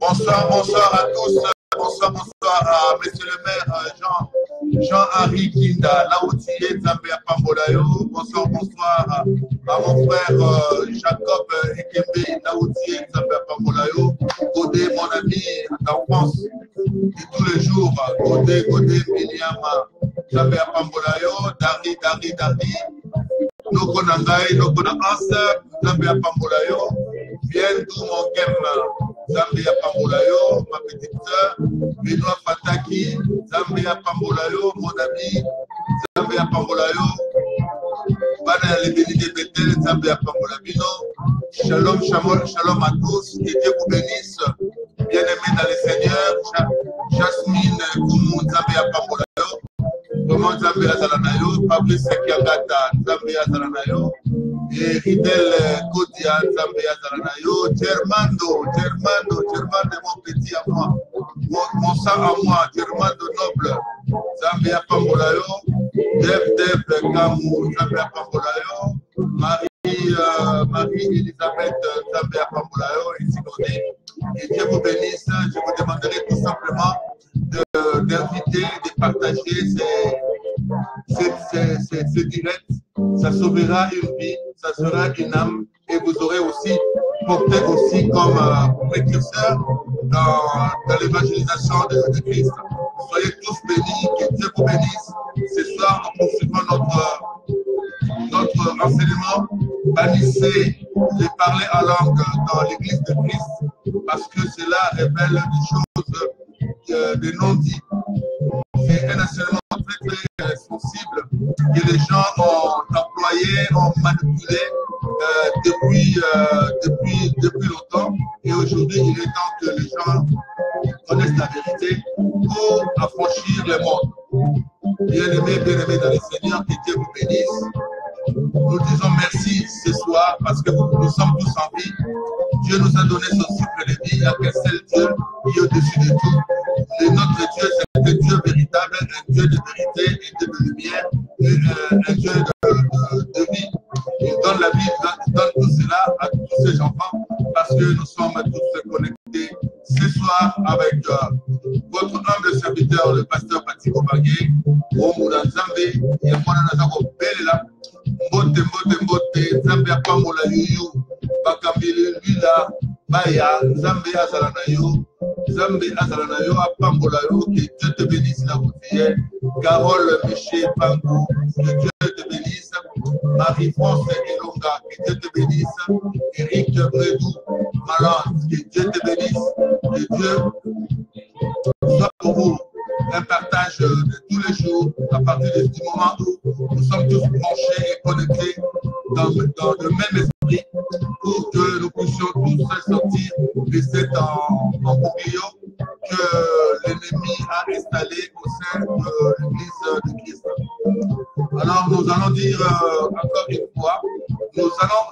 Bonsoir, bonsoir à tous. Bonsoir, bonsoir à monsieur le maire Jean-Henri Kinda, Laoutier, Zambia Pambolayo. Bonsoir, bonsoir à mon frère Jacob Ekembe, Laoutier, Zambia Pambolayo. Godé, mon ami d'enfance, de tous les jours. Godé, Miliama, Zambia Pambolayo. Dari. Noko Nangai, Noko Nangas, Zambia Pambolayo. Viens d'où mon game, Zambia Pambolayo, ma petite soeur, Benoît Fataki, Zambia Pambolayo, mon ami, Zambia Pambolayo, Bana les bénis Bethel, Zambia Pambolabino, shalom à tous, que Dieu vous bénisse, bien-aimés dans le Seigneur, Jasmine Koumou, Zambia Pambolayo, Comment Zambia Zalanayo, Fabrice Kiagata, Zambia Zalanayo, et Ridel Kodia, Zambia Zalanayo, Germando, mon petit à moi, mon sang à moi, Germando noble, Zambia Pambolayo, Dev Kamou, Zambia Pambolayo, Marie-Elisabeth, Zambia Pambolayo, et Sidonné. Et Dieu vous bénisse, je vous demanderai tout simplement d'inviter, de partager ces directs. Ça sauvera une vie, ça sera une âme, et vous aurez aussi porté aussi comme précurseur dans l'évangélisation de Christ. Soyez tous bénis, que Dieu vous bénisse. Ce soir, nous poursuivons notre enseignement. Bannissez les parler en langue dans l'église de Christ, parce que cela révèle des choses, des non-dits. C'est un enseignement très sensible que les gens ont employé, ont manipulé depuis longtemps. Et aujourd'hui, il est temps que les gens connaissent la vérité pour affranchir le monde. Bien-aimés dans le Seigneur, que Dieu vous bénisse. Nous disons merci ce soir parce que nous sommes tous en vie. Dieu nous a donné son souffle de vie. Il n'y a qu'un seul Dieu qui est au-dessus de tout. Et notre Dieu, c'est un Dieu véritable, un Dieu de vérité et de lumière, un Dieu de vie. Il donne la vie, il donne tout cela à tous ces enfants parce que nous sommes tous connectés ce soir avec votre humble serviteur, le pasteur Patiko Bagé, au Moula Zambé, et à Mwana Nazako Belela. Mbote, Zambia Pambola Yuyu, Bakambili Lula, Baya, Zambia Azalanayo, à Pambola Yo, que Dieu te bénisse là où tu es, Carole Miché Pangou, que Dieu te bénisse, Marie-France Elonga, que Dieu te bénisse, Eric Bredou, Malande, que Dieu te bénisse, que Dieu soit pour vous un partage de tous les jours à partir du moment où nous sommes tous branchés et connectés dans le même esprit pour que nous puissions tous sortir de cet embourbillon que l'ennemi a installé au sein de l'Église de Christ. Alors nous allons dire encore une fois, nous allons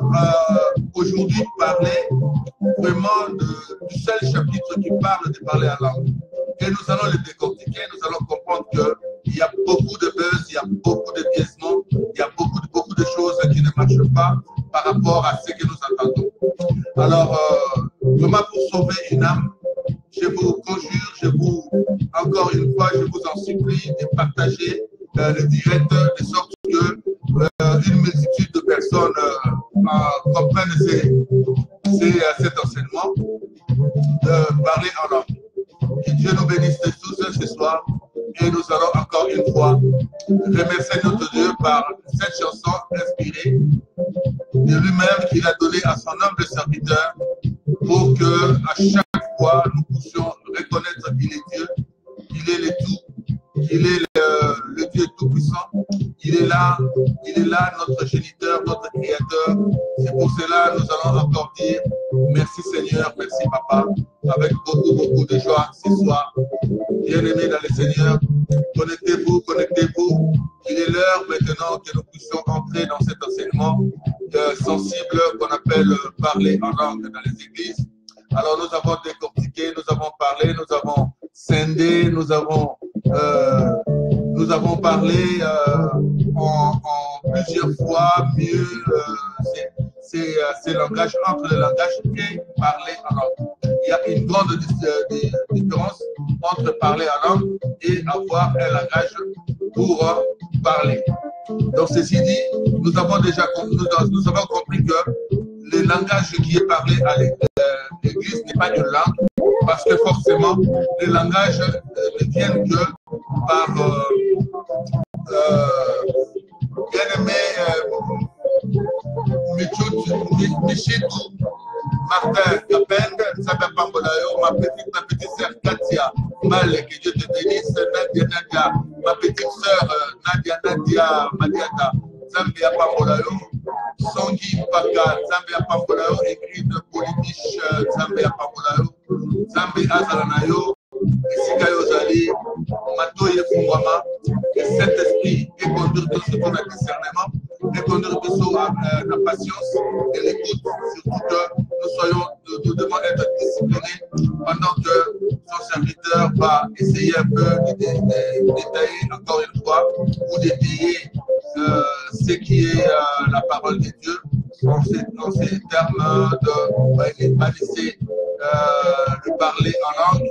aujourd'hui parler vraiment du seul chapitre qui parle de parler à langue. Et nous allons le décortiquer, nous allons comprendre qu'il y a beaucoup de buzz, il y a beaucoup de biaisements, il y a beaucoup de choses qui ne marchent pas par rapport à ce que nous entendons. Alors, vraiment pour sauver une âme, je vous conjure, encore une fois, je vous en supplie de partager le direct de sorte que une multitude de personnes comprennent cet enseignement de parler en langue. Que Dieu nous bénisse tous ce soir et nous allons encore une fois remercier notre Dieu par cette chanson inspirée de lui-même qu'il a donné à son humble serviteur pour que à chaque fois nous puissions reconnaître qu'il est Dieu, qu'il est le tout, qu'il est le Dieu tout-puissant. Il est là, notre géniteur, notre créateur. C'est pour cela que nous allons encore dire merci Seigneur, merci Papa, avec beaucoup de joie ce soir. Bien-aimés dans le Seigneur, connectez-vous, connectez-vous. Il est l'heure maintenant que nous puissions entrer dans cet enseignement sensible qu'on appelle parler en langue dans les églises. Alors nous avons décortiqué, nous avons parlé, nous avons scindé, nous avons parlé en plusieurs fois mieux ces langages, entre le langage et parler en langue. Il y a une grande différence entre parler en langue et avoir un langage pour parler. Donc ceci dit, nous avons compris que le langage qui est parlé à l'église n'est pas une langue, parce que forcément, les langages ne viennent que par bien-aimé Michitou Martin Kapend, ma petite sœur Katia Mal, que Dieu te bénisse, Nadia, ma petite sœur Nadia Madiata, Zambia Pambolayo, Songi Paka, Zambia Pambolayo, Ingrid Politiche, Zambia Pambolayo, Zambia Azalanayo, Sikayo Zali, Matoye Fungwama, et Saint-Esprit et conduire tout ce qu'on a discernement, et conduire tout ce la patience et l'écoute, surtout que nous devons être disciplinés pendant que son serviteur va essayer un peu de détailler encore une fois ou d'étayer ce qui est la parole de Dieu dans ces termes de ne pas laisser le parler en langue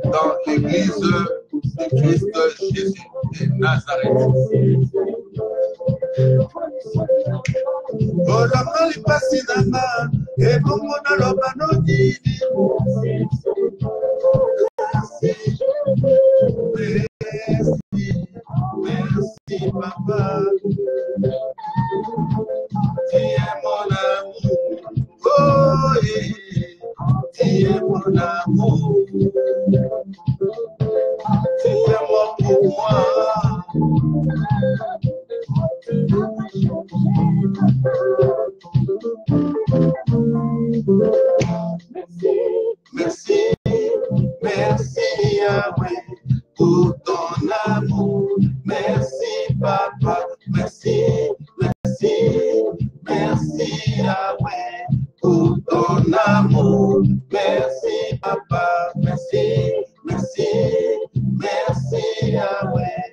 dans l'église de Christ Jésus de Nazareth. Merci Papa, tu es mon amour, oh yeah, tu es mon amour, tu es mort pour moi. Merci, merci Yahweh pour ton amour. Merci Papa, merci, merci Yahweh pour ton amour. Merci Papa, merci Yahweh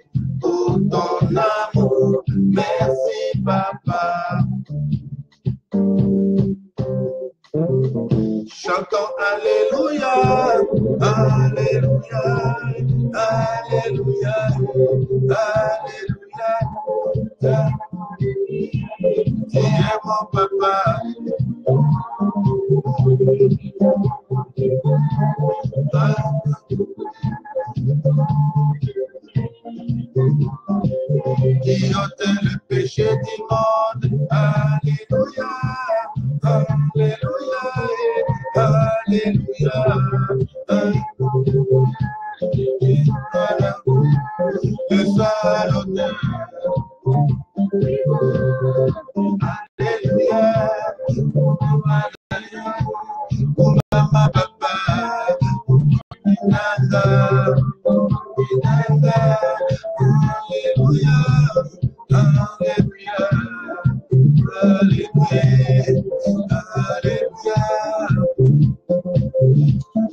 pour ton amour. Merci Papa. Chantons Alléluia, Alléluia, Alléluia, Alléluia. Tu es mon Papa. Qui ôte le péché du monde. Alléluia, Alléluia, Alléluia. Le soit l'auteur. Alléluia, Mama Papa, Nanda, Alléluia, Alléluia, Alléluia.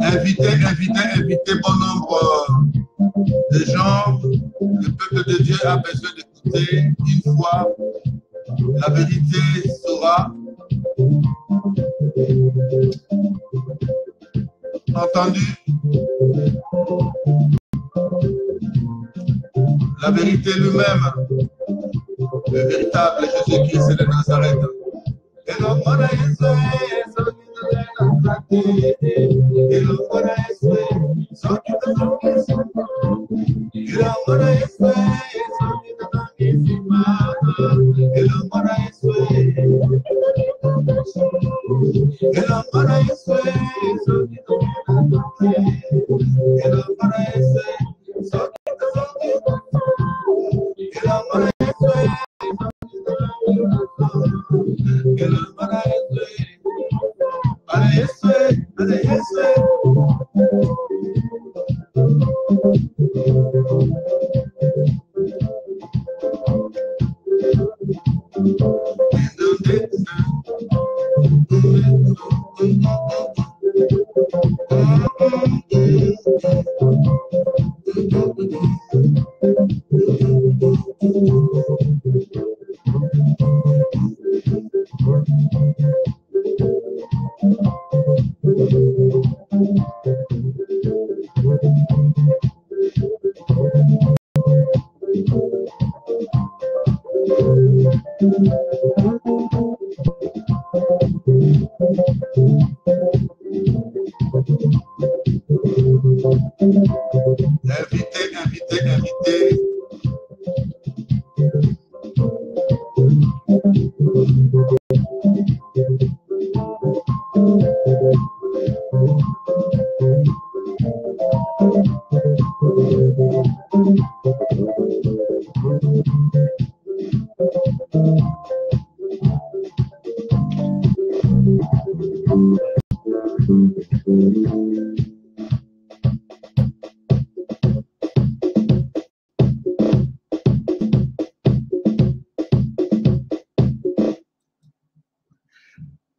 Invitez bon nombre de gens. Le peuple de Dieu a besoin d'écouter une fois. La vérité sera entendue. La vérité lui-même, le véritable Jésus-Christ de Nazareth. Invité.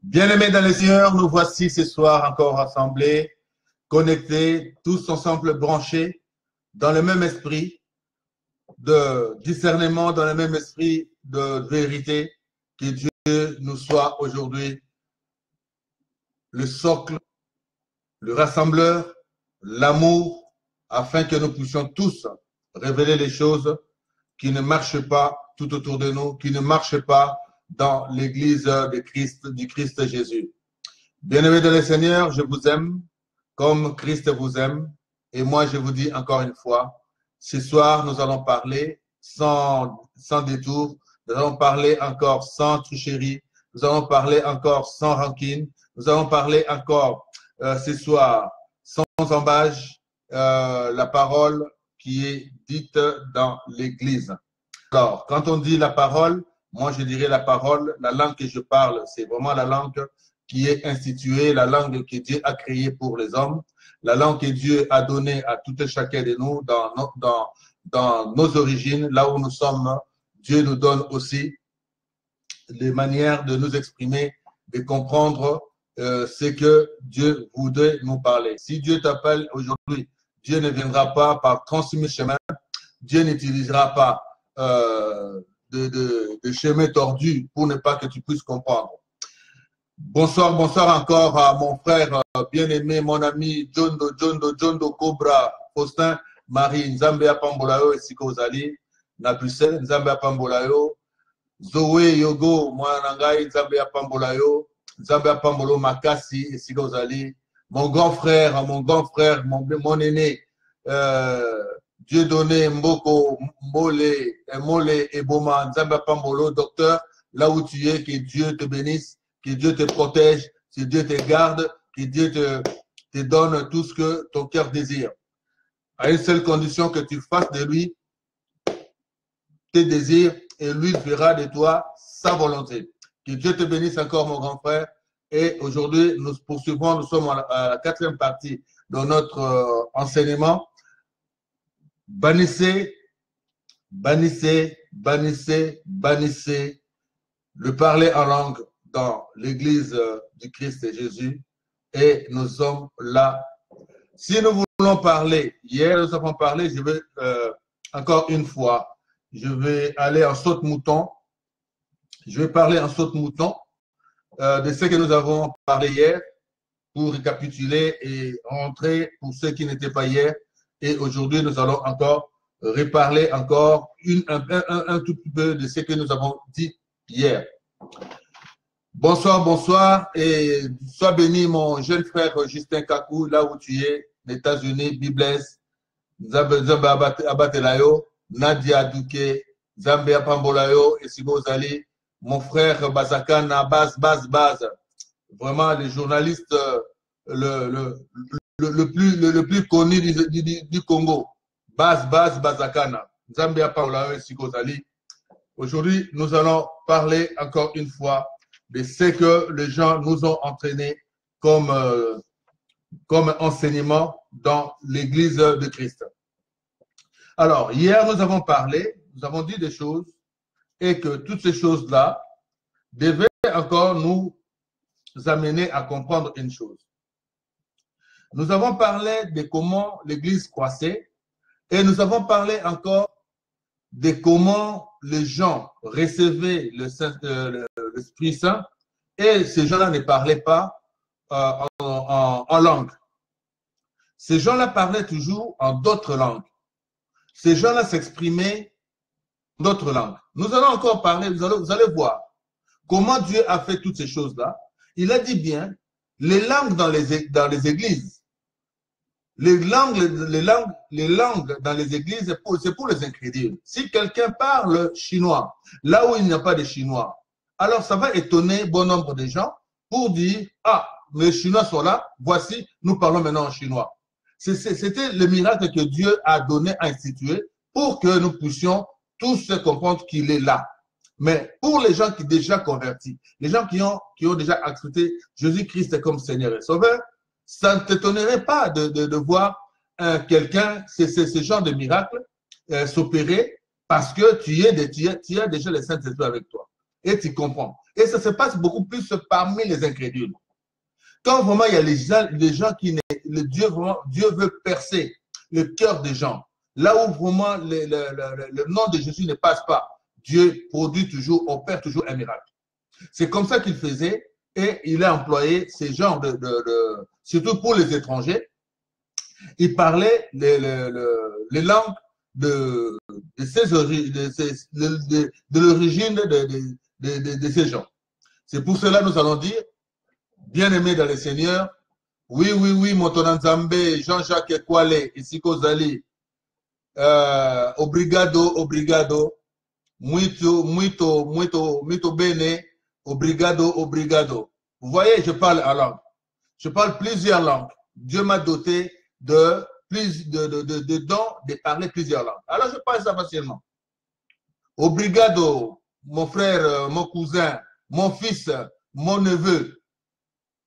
Bien-aimés dans les Seigneur, nous voici ce soir encore rassemblés, connectés, tous ensemble branchés dans le même esprit de discernement, dans le même esprit de vérité. Que Dieu nous soit aujourd'hui le socle, le rassembleur, l'amour, afin que nous puissions tous révéler les choses qui ne marchent pas tout autour de nous, qui ne marchent pas dans l'Église du Christ Jésus. Bien-aimés dans le Seigneur, je vous aime comme Christ vous aime. Et moi, je vous dis encore une fois, ce soir, nous allons parler sans détour. Nous allons parler encore sans tricherie. Nous allons parler encore sans rancune. Nous allons parler encore ce soir sans embâche, la parole qui est dite dans l'Église. Alors, quand on dit la parole, moi je dirais la parole, la langue que je parle, c'est vraiment la langue qui est instituée, la langue que Dieu a créée pour les hommes, la langue que Dieu a donnée à tout et chacun de nous dans nos origines, là où nous sommes. Dieu nous donne aussi les manières de nous exprimer, de comprendre ce que Dieu voudrait nous parler. Si Dieu t'appelle aujourd'hui, Dieu ne viendra pas par 36 000 chemins, Dieu n'utilisera pas de chemin tordu pour ne pas que tu puisses comprendre. Bonsoir encore à mon frère bien-aimé, mon ami Jondo Cobra, Faustin, Marie, Nzambe Apambolayo et Sikozali, na Bruxelles, Nzambe Apambolayo, Zoé Yogo, Mwanangai, Nzambe Apambolayo, Nzambe Apambolo Makasi et Sikozali, mon grand frère, mon aîné, Dieu donné Mboko, Mole et Boma, Nzambe Apambolo, docteur, là où tu es, que Dieu te bénisse, que Dieu te protège, que Dieu te garde, que Dieu te donne tout ce que ton cœur désire. À une seule condition, que tu fasses de lui tes désirs et lui fera de toi sa volonté. Que Dieu te bénisse encore, mon grand frère. Et aujourd'hui, nous poursuivons, nous sommes à la 4e partie de notre enseignement. Bannissez le parler en langue dans l'Église du Christ Jésus. Et nous sommes là. Si nous voulons parler, hier nous avons parlé, je vais encore une fois, je vais aller en saute-mouton. Je vais parler en saute-mouton de ce que nous avons parlé hier. pour récapituler et rentrer pour ceux qui n'étaient pas hier. Et aujourd'hui, nous allons encore reparler encore un tout petit peu de ce que nous avons dit hier. Bonsoir, bonsoir et sois béni mon jeune frère Justin Kakou, là où tu es, les États-Unis, Bibless, Zamba Abatelayo, Nadia Douke, Zambia Pambolayo et Sibo Zali, mon frère Bazakana, Baz. Vraiment, les journalistes le plus connu du Congo. Bazakana. Zambia Pambolayo et Sibo Zali. Aujourd'hui, nous allons parler encore une fois de ce que les gens nous ont entraînés comme enseignement dans l'Église de Christ. Alors, hier, nous avons parlé, nous avons dit des choses et que toutes ces choses-là devaient encore nous amener à comprendre une chose. Nous avons parlé de comment l'Église croissait et nous avons parlé encore de comment les gens recevaient l'Esprit Saint et ces gens-là ne parlaient pas en langue. Ces gens-là parlaient toujours en d'autres langues. Ces gens-là s'exprimaient en d'autres langues. Nous allons encore parler, vous allez voir comment Dieu a fait toutes ces choses-là. Il a dit bien, les langues dans les églises, les langues dans les églises, c'est pour les incrédules. Si quelqu'un parle chinois, là où il n'y a pas de chinois, alors ça va étonner bon nombre de gens pour dire, ah, les Chinois sont là, voici, nous parlons maintenant en chinois. C'était le miracle que Dieu a donné, a institué, pour que nous puissions tous comprendre qu'il est là. Mais pour les gens qui sont déjà convertis, les gens qui ont déjà accepté Jésus-Christ comme Seigneur et Sauveur, ça ne t'étonnerait pas de voir quelqu'un, ce genre de miracle s'opérer parce que tu as déjà le Saint-Esprit avec toi. Et tu comprends. Et ça se passe beaucoup plus parmi les incrédules. Quand vraiment il y a les gens qui Dieu veut percer le cœur des gens. Là où vraiment le nom de Jésus ne passe pas, Dieu produit toujours, opère toujours un miracle. C'est comme ça qu'il faisait et il a employé ces genres surtout pour les étrangers. Il parlait les langues de l'origine de ces gens. C'est pour cela que nous allons dire, bien-aimés dans le Seigneur, oui, Motonanzambe, Jean-Jacques Ekwale, Isiko Zali, obrigado, muito bene, obrigado. Vous voyez, je parle en langue. Je parle plusieurs langues. Dieu m'a doté de dons de parler plusieurs langues. Alors, je parle ça facilement. Obrigado, mon frère, mon cousin, mon fils, mon neveu,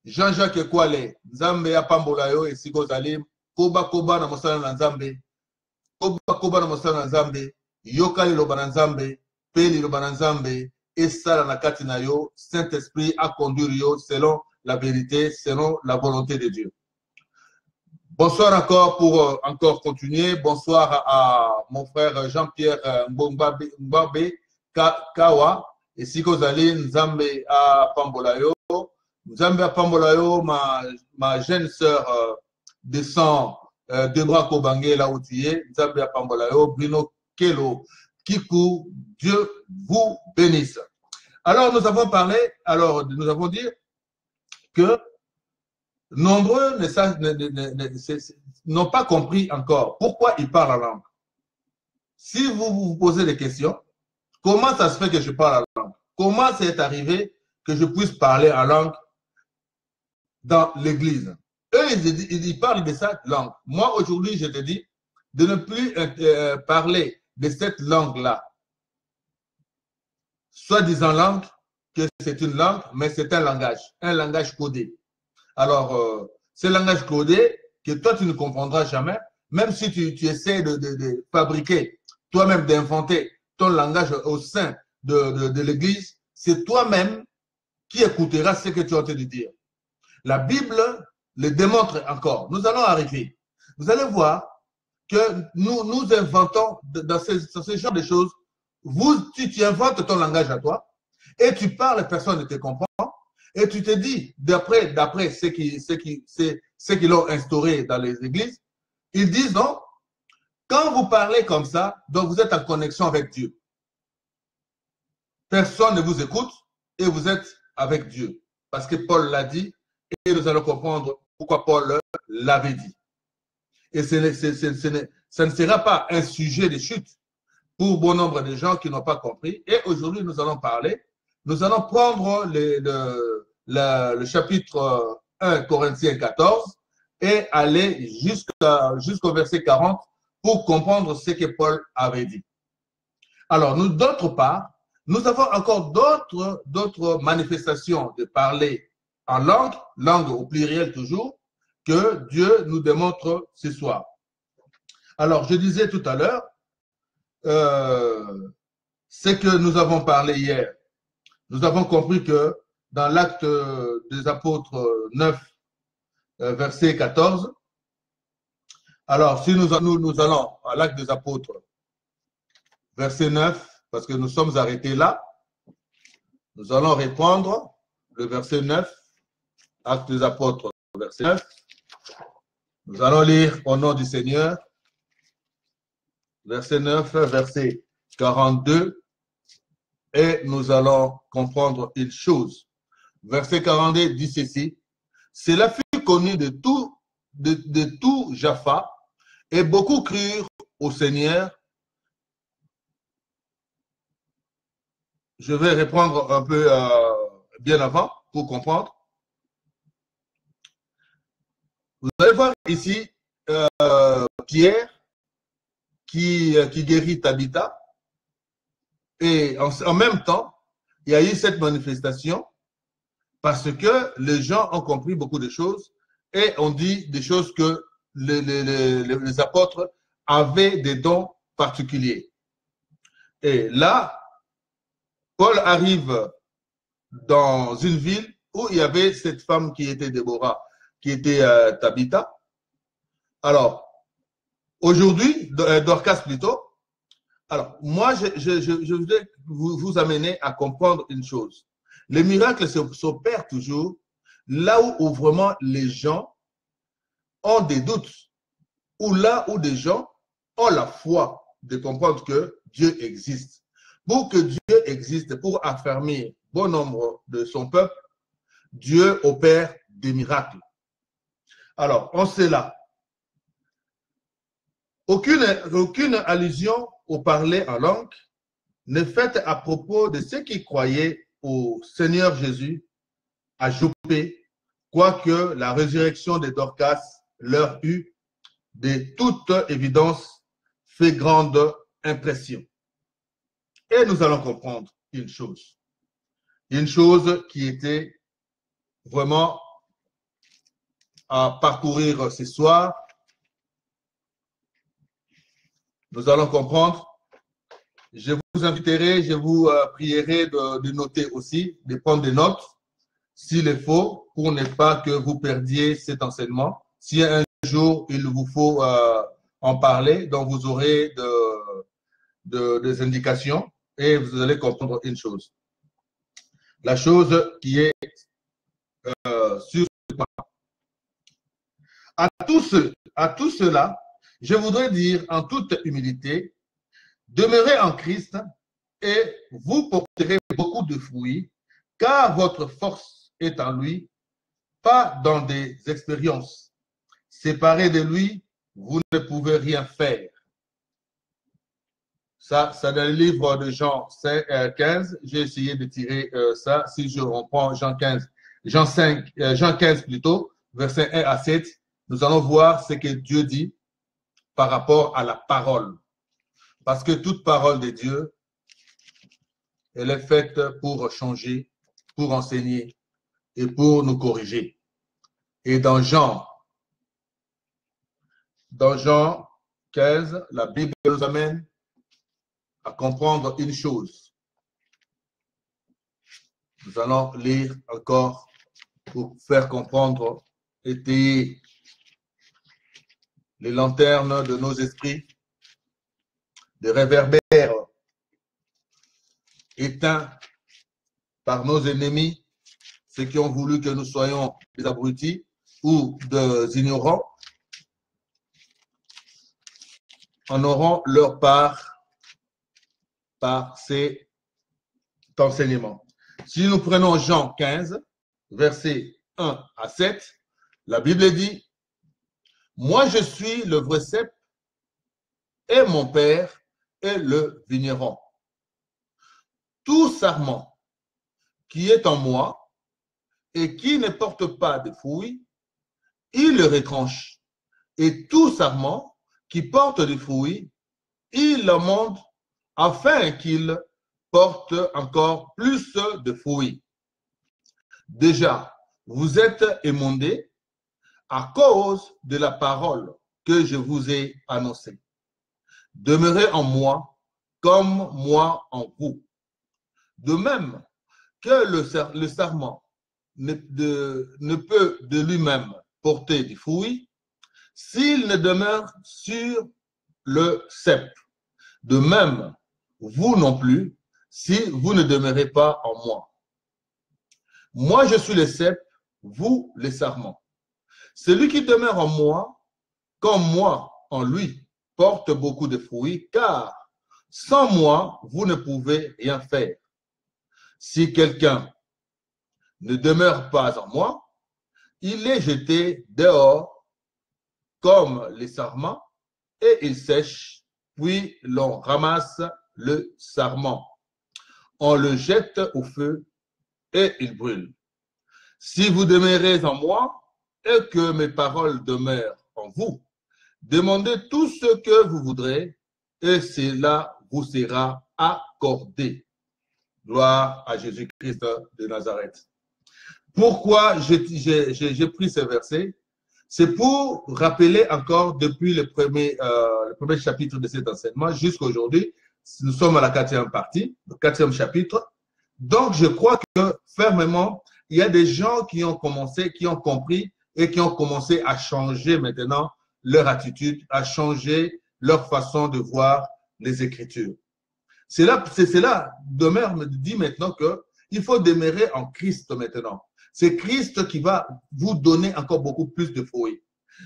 Jean-Jacques Ekwale, Nzambe Apambolayo et Siko Zalim, Koba na mosala na Nzambe, Koba na mosala na Nzambe, Yokali loba na Nzambe, Peli loba na Nzambe, Esala na kati na yo, Saint-Esprit a conduire yo selon la vérité, selon la volonté de Dieu. Bonsoir encore pour encore continuer. Bonsoir à mon frère Jean-Pierre Mbambe Kawa et Siko Zalim, Nzambe Apambolayo. Nzambe Pambolayo, ma jeune sœur descend Debra Kobange, là où tu es. Nzambe Pambolayo, Bruno Kelo, Kikou, Dieu vous bénisse. Alors, nous avons dit que nombreux n'ont pas compris encore pourquoi ils parlent en langue. Si vous vous posez des questions, comment ça se fait que je parle en langue? Comment c'est arrivé que je puisse parler en langue dans l'église? Eux, ils parlent de cette langue. Moi, aujourd'hui, je te dis de ne plus parler de cette langue-là. Soi-disant langue, que c'est une langue, mais c'est un langage codé. Alors, ce langage codé, que toi, tu ne comprendras jamais, même si tu essaies de fabriquer, toi-même d'inventer ton langage au sein de l'église, c'est toi-même qui écouteras ce que tu es en train de dire. La Bible le démontre encore. Nous allons arriver. Vous allez voir que nous inventons dans ce genre de choses. Tu inventes ton langage à toi et tu parles, personne ne te comprend. Et tu te dis, d'après ce qu'ils ont instauré dans les églises, ils disent non, quand vous parlez comme ça, donc vous êtes en connexion avec Dieu. Personne ne vous écoute et vous êtes avec Dieu. Parce que Paul l'a dit et nous allons comprendre pourquoi Paul l'avait dit. Et ça ne sera pas un sujet de chute pour bon nombre de gens qui n'ont pas compris. Et aujourd'hui, nous allons parler. Nous allons prendre le chapitre 1 Corinthiens 14 et aller jusqu'au verset 40 pour comprendre ce que Paul avait dit. Alors, d'autre part, nous avons encore d'autres manifestations de parler en langue au pluriel toujours, que Dieu nous démontre ce soir. Alors, je disais tout à l'heure, ce que nous avons parlé hier, nous avons compris que dans l'acte des apôtres 9, verset 14, alors si nous allons à l'acte des apôtres, verset 9, parce que nous sommes arrêtés là, nous allons reprendre le verset 9, acte des apôtres, verset 9. Nous allons lire au nom du Seigneur, verset 9, verset 42, et nous allons comprendre une chose. Verset 42 dit ceci: cela fut connu de tout Jaffa, et beaucoup crurent au Seigneur. Je vais reprendre un peu bien avant pour comprendre. Vous allez voir ici Pierre qui guérit Tabitha. Et en même temps, il y a eu cette manifestation parce que les gens ont compris beaucoup de choses et ont dit des choses que les apôtres avaient des dons particuliers. Et là, Paul arrive dans une ville où il y avait cette femme qui était Déborah, qui était Tabitha. Alors, aujourd'hui, Dorcas plutôt. Alors, moi, je voudrais vous amener à comprendre une chose. Les miracles s'opèrent toujours là où vraiment les gens ont des doutes, ou là où des gens ont la foi de comprendre que Dieu existe. Pour que Dieu existe, pour affermir bon nombre de son peuple, Dieu opère des miracles. Alors, on sait là. Aucune allusion au parler en langue n'est faite à propos de ceux qui croyaient au Seigneur Jésus à Joppé, quoique la résurrection de Dorcas leur eut de toute évidence fait grande impression. Et nous allons comprendre une chose qui était vraiment à parcourir ce soir. Nous allons comprendre. Je vous inviterai, je vous prierai de noter aussi, de prendre des notes, s'il est faut, pour ne pas que vous perdiez cet enseignement. Si un jour il vous faut en parler, donc vous aurez des indications et vous allez comprendre une chose. La chose qui est sur ce point. À tous ceux-là, je voudrais dire en toute humilité, demeurez en Christ et vous porterez beaucoup de fruits, car votre force est en lui, pas dans des expériences. Séparés de lui, vous ne pouvez rien faire. Ça dans le livre de Jean 15, j'ai essayé de tirer ça. Si je reprends Jean 15 plutôt, versets 1 à 7, nous allons voir ce que Dieu dit par rapport à la parole. Parce que toute parole de Dieu, elle est faite pour changer, pour enseigner et pour nous corriger. Et dans Jean 15, la Bible nous amène à comprendre une chose. Nous allons lire encore pour faire comprendre, étayer les lanternes de nos esprits, des réverbères éteints par nos ennemis, ceux qui ont voulu que nous soyons des abrutis ou des ignorants, en auront leur part par cet enseignement. Si nous prenons Jean 15, versets 1 à 7, la Bible dit, « Moi je suis le vrai cep et mon Père est le vigneron. Tout sarment qui est en moi et qui ne porte pas de fruits, il le retranche. Et tout sarment qui porte des fruits, il le monte afin qu'il porte encore plus de fruits. Déjà, vous êtes émondés à cause de la parole que je vous ai annoncée. Demeurez en moi comme moi en vous. De même que le sarment ne peut de lui-même porter du fruit s'il ne demeure sur le cep. De même, vous non plus, si vous ne demeurez pas en moi. Moi, je suis le cep, vous les sarments. Celui qui demeure en moi, comme moi en lui, porte beaucoup de fruits, car sans moi, vous ne pouvez rien faire. Si quelqu'un ne demeure pas en moi, il est jeté dehors comme les sarments et il sèche, puis l'on ramasse le sarment. On le jette au feu et il brûle. Si vous demeurez en moi et que mes paroles demeurent en vous, demandez tout ce que vous voudrez et cela vous sera accordé. Gloire à Jésus-Christ de Nazareth. Pourquoi j'ai pris ce verset? C'est pour rappeler encore depuis le premier chapitre de cet enseignement jusqu'à aujourd'hui. Nous sommes à la 4e partie, le 4e chapitre. Donc, je crois que fermement, il y a des gens qui ont commencé, qui ont compris et qui ont commencé à changer maintenant leur attitude, à changer leur façon de voir les Écritures. C'est là, demeure me dit maintenant qu'il faut demeurer en Christ maintenant. C'est Christ qui va vous donner encore beaucoup plus de fruits.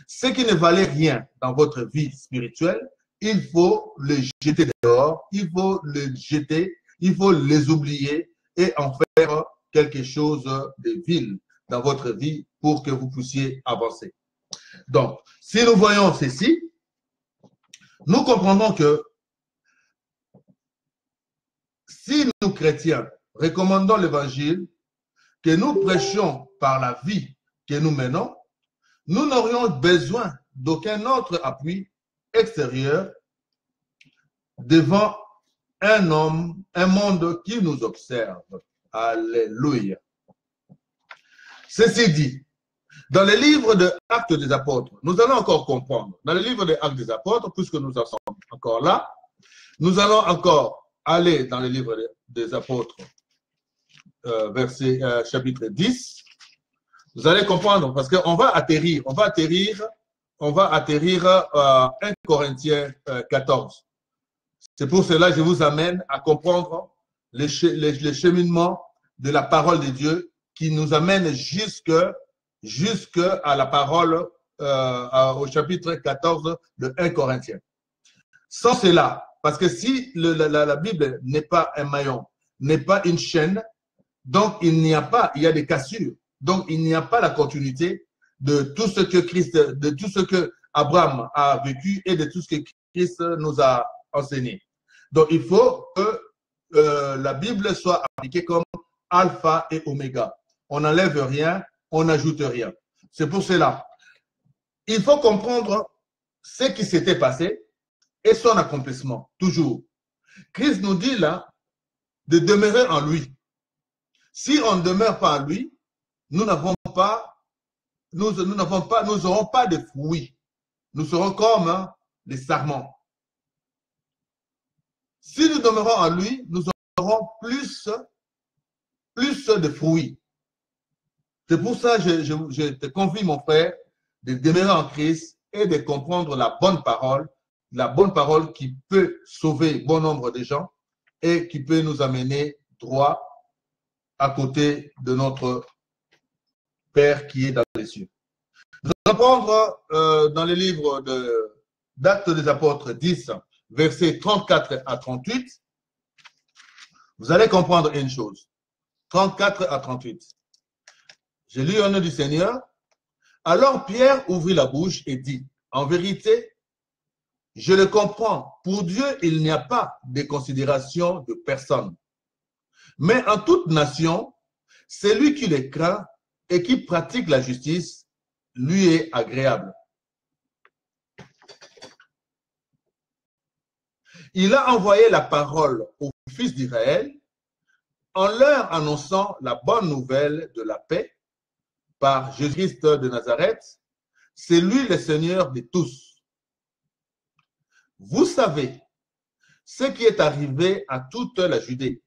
Ce qui ne valait rien dans votre vie spirituelle, il faut les jeter dehors, il faut les jeter, il faut les oublier et en faire quelque chose de vil dans votre vie pour que vous puissiez avancer. Donc, si nous voyons ceci, nous comprenons que si nous, chrétiens, recommandons l'évangile, que nous prêchions par la vie que nous menons, nous n'aurions besoin d'aucun autre appui extérieur devant un monde qui nous observe. Alléluia. Ceci dit, dans le livre de Actes des Apôtres, nous allons encore comprendre. Dans le livre de Actes des Apôtres, puisque nous en sommes encore là, nous allons encore aller dans le livre des Apôtres, chapitre 10. Vous allez comprendre, parce qu'on va atterrir, à 1 Corinthiens 14. C'est pour cela que je vous amène à comprendre le cheminement de la parole de Dieu qui nous amène jusque à la parole, au chapitre 14 de 1 Corinthiens. Sans cela, parce que si la Bible n'est pas un maillon, n'est pas une chaîne, donc il y a des cassures. Donc il n'y a pas la continuité de tout ce que Christ, de tout ce que Abraham a vécu et de tout ce que Christ nous a enseigné. Donc il faut que la Bible soit appliquée comme alpha et oméga. On n'enlève rien, on n'ajoute rien. C'est pour cela. Il faut comprendre ce qui s'était passé et son accomplissement, toujours. Christ nous dit là de demeurer en lui. Si on ne demeure pas en lui, nous n'aurons pas de fruits. Nous serons comme les sarments. Si nous demeurons en lui, nous aurons plus de fruits. C'est pour ça que je te confie, mon frère, de demeurer en Christ et de comprendre la bonne parole qui peut sauver bon nombre de gens et qui peut nous amener droit à côté de notre Père qui est dans les cieux. Nous allons prendre dans les livres d'Actes des Apôtres 10, versets 34 à 38. Vous allez comprendre une chose. 34 à 38. J'ai lu au nom du Seigneur. Alors Pierre ouvrit la bouche et dit, en vérité, je le comprends. Pour Dieu, il n'y a pas de considération de personne. Mais en toute nation, celui qui les craint et qui pratique la justice, lui est agréable. Il a envoyé la parole aux fils d'Israël en leur annonçant la bonne nouvelle de la paix par Jésus-Christ de Nazareth. C'est lui le Seigneur de tous. Vous savez ce qui est arrivé à toute la Judée.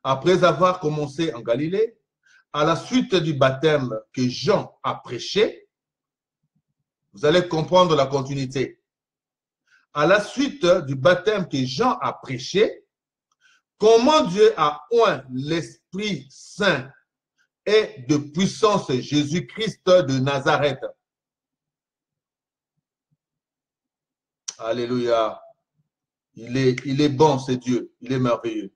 Après avoir commencé en Galilée, à la suite du baptême que Jean a prêché, vous allez comprendre la continuité. À la suite du baptême que Jean a prêché, comment Dieu a oint l'Esprit Saint et de puissance Jésus-Christ de Nazareth. Alléluia. Il est bon, c'est Dieu. Il est merveilleux.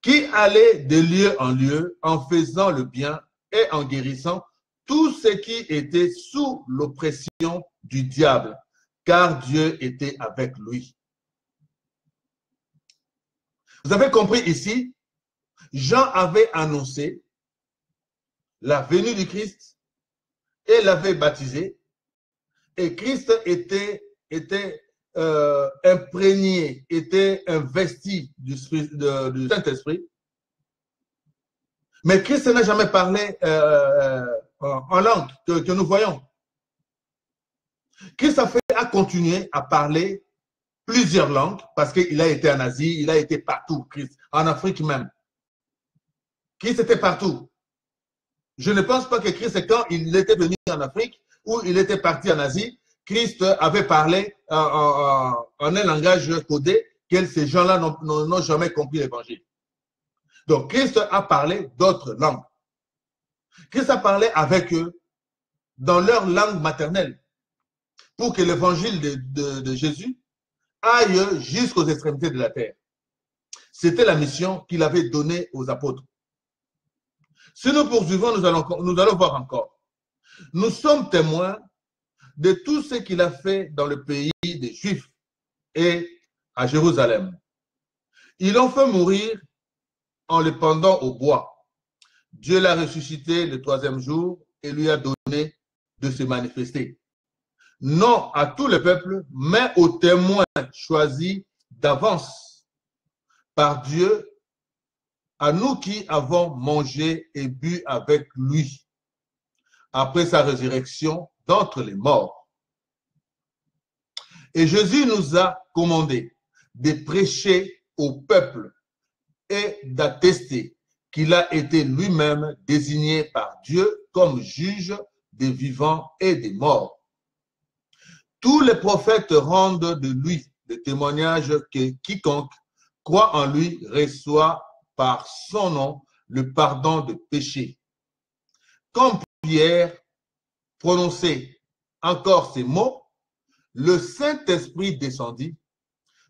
Qui allait de lieu en lieu en faisant le bien et en guérissant tous ceux qui étaient sous l'oppression du diable, car Dieu était avec lui. Vous avez compris ici, Jean avait annoncé la venue du Christ et l'avait baptisé, et Christ était imprégné, était investi du Saint-Esprit. Mais Christ n'a jamais parlé en langue que nous voyons. Christ a continué à parler plusieurs langues parce qu'il a été en Asie, il a été partout, Christ, en Afrique même. Christ était partout. Je ne pense pas que Christ, quand il était venu en Afrique ou il était parti en Asie, Christ avait parlé en un langage codé que ces gens-là n'ont jamais compris l'évangile. Donc, Christ a parlé d'autres langues. Christ a parlé avec eux dans leur langue maternelle pour que l'évangile de Jésus aille jusqu'aux extrémités de la terre. C'était la mission qu'il avait donnée aux apôtres. Si nous poursuivons, nous allons voir encore. Nous sommes témoins de tout ce qu'il a fait dans le pays des Juifs et à Jérusalem. Ils l'ont fait mourir en le pendant au bois. Dieu l'a ressuscité le troisième jour et lui a donné de se manifester. Non à tout le peuple, mais aux témoins choisis d'avance par Dieu, à nous qui avons mangé et bu avec lui après sa résurrection d'entre les morts. Et Jésus nous a commandé de prêcher au peuple et d'attester qu'il a été lui-même désigné par Dieu comme juge des vivants et des morts. Tous les prophètes rendent de lui le témoignage que quiconque croit en lui reçoit par son nom le pardon de péché. Quand Pierre prononçait encore ces mots, le Saint-Esprit descendit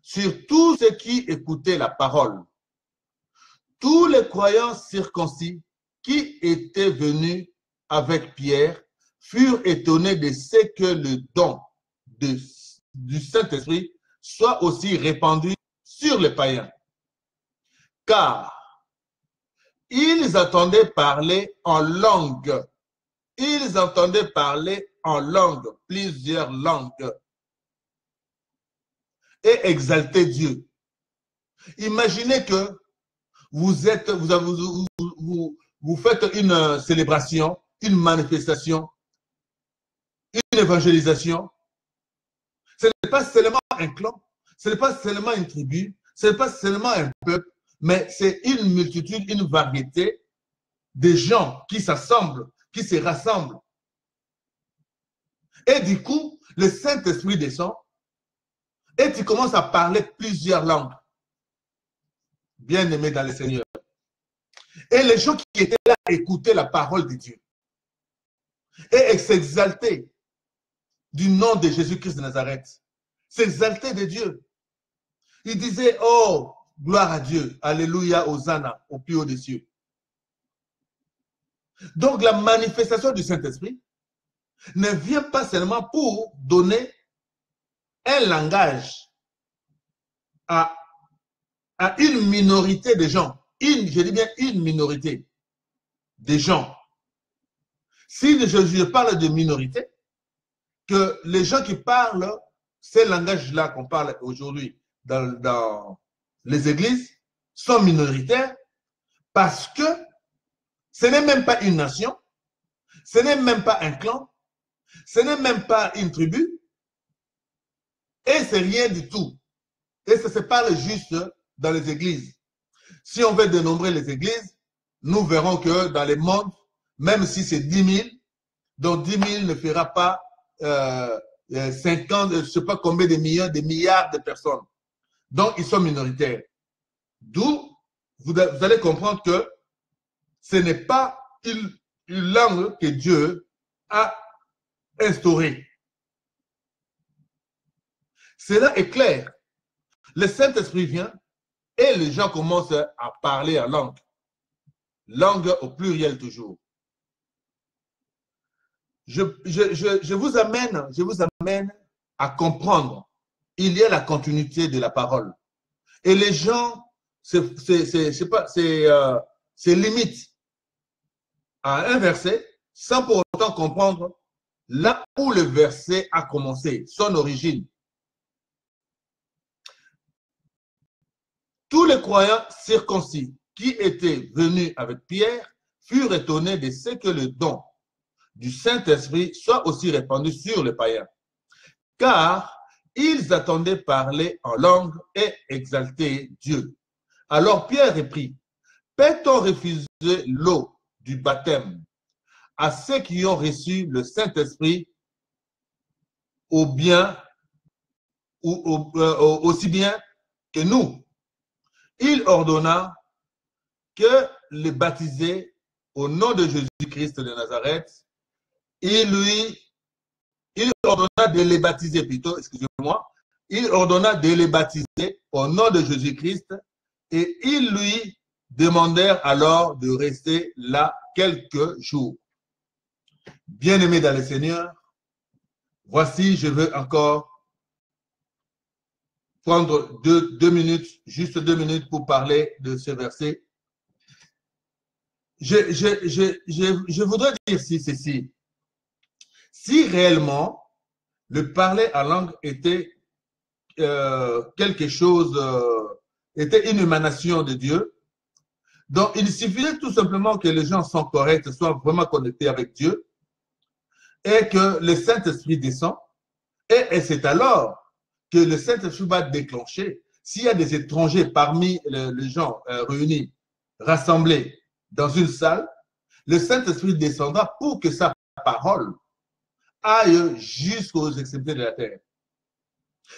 sur tous ceux qui écoutaient la parole. Tous les croyants circoncis qui étaient venus avec Pierre furent étonnés de ce que le don du Saint-Esprit soit aussi répandu sur les païens. Car ils entendaient parler en langue. Ils entendaient parler en langue, plusieurs langues, et exalter Dieu. Imaginez que vous faites une célébration, une manifestation, une évangélisation. Ce n'est pas seulement un clan, ce n'est pas seulement une tribu, ce n'est pas seulement un peuple, mais c'est une multitude, une variété de gens qui s'assemblent, qui se rassemblent. Et du coup, le Saint-Esprit descend et tu commences à parler plusieurs langues. Bien-aimés dans le Seigneur. Et les gens qui étaient là écoutaient la parole de Dieu. et s'exalter du nom de Jésus-Christ de Nazareth. S'exalter de Dieu. Il disait, oh, gloire à Dieu, alléluia, hosanna, au plus haut des cieux. Donc la manifestation du Saint-Esprit ne vient pas seulement pour donner un langage à une minorité de gens. Je dis bien une minorité de gens. Si je parle de minorité, que les gens qui parlent ces langages-là qu'on parle aujourd'hui dans les églises sont minoritaires parce que ce n'est même pas une nation, ce n'est même pas un clan, ce n'est même pas une tribu, et c'est rien du tout. Et ça se parle juste dans les églises. Si on veut dénombrer les églises, nous verrons que dans les mondes, même si c'est 10 000, donc 10 000 ne fera pas 50, je ne sais pas combien de millions, des milliards de personnes. Donc, ils sont minoritaires. D'où vous allez comprendre que ce n'est pas une langue que Dieu a instaurée. Cela est clair. Le Saint-Esprit vient et les gens commencent à parler en langue. Langue au pluriel toujours. Je vous amène à comprendre. Il y a la continuité de la parole. Et les gens, c'est limite à un verset sans pour autant comprendre là où le verset a commencé, son origine. Tous les croyants circoncis qui étaient venus avec Pierre furent étonnés de ce que le don du Saint-Esprit soit aussi répandu sur les païens, car ils attendaient parler en langue et exalter Dieu. Alors Pierre reprit, peut-on refuser l'eau du baptême à ceux qui ont reçu le Saint-Esprit aussi bien que nous? Il ordonna que les baptisés au nom de Jésus-Christ de Nazareth, il ordonna de les baptiser plutôt, excusez-moi, il ordonna de les baptiser au nom de Jésus-Christ et ils lui demandèrent alors de rester là quelques jours. Bien-aimés dans le Seigneur, voici, je veux encore prendre deux minutes, juste 2 minutes pour parler de ce verset. Je voudrais dire ceci. Si réellement le parler en langue était quelque chose, était une émanation de Dieu, donc il suffisait tout simplement que les gens soient corrects, soient vraiment connectés avec Dieu, et que le Saint-Esprit descend, et c'est alors que le Saint-Esprit va déclencher. S'il y a des étrangers parmi les gens réunis, rassemblés dans une salle, le Saint-Esprit descendra pour que sa parole aille jusqu'aux extrémités de la terre.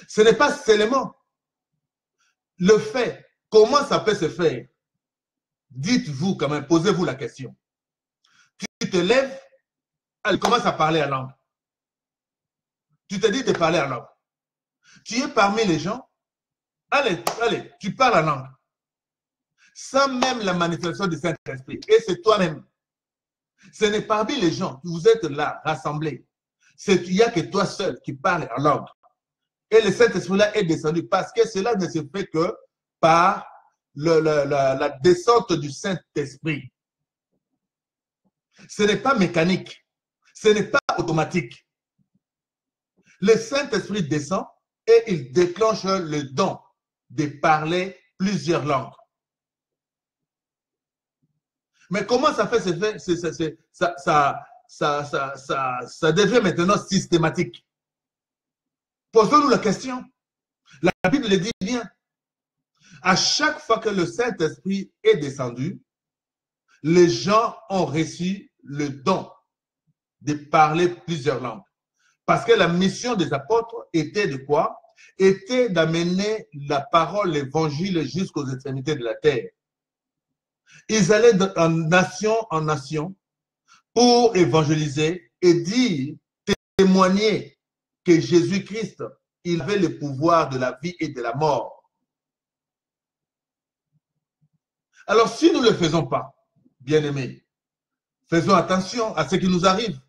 Ce n'est pas seulement le fait. Comment ça peut se faire? Dites-vous quand même, posez-vous la question. Tu te lèves, elle commence à parler en langue. Tu te dis de parler en langue. Tu es parmi les gens, allez, tu parles en langue. Sans même la manifestation du Saint-Esprit. Et c'est toi-même. Ce n'est parmi les gens, vous êtes là, rassemblés. Il n'y a que toi seul qui parles en langue. Et le Saint-Esprit-là est descendu parce que cela ne se fait que par la descente du Saint-Esprit. Ce n'est pas mécanique. Ce n'est pas automatique. Le Saint-Esprit descend et il déclenche le don de parler plusieurs langues. Mais comment ça fait? Ça devient maintenant systématique. Posons-nous la question. La Bible le dit bien. À chaque fois que le Saint-Esprit est descendu, les gens ont reçu le don de parler plusieurs langues. Parce que la mission des apôtres était de quoi? Était d'amener la parole, l'évangile jusqu'aux extrémités de la terre. Ils allaient de nation en nation pour évangéliser et dire, témoigner que Jésus-Christ, il avait le pouvoir de la vie et de la mort. Alors, si nous ne le faisons pas, bien-aimés, faisons attention à ce qui nous arrive.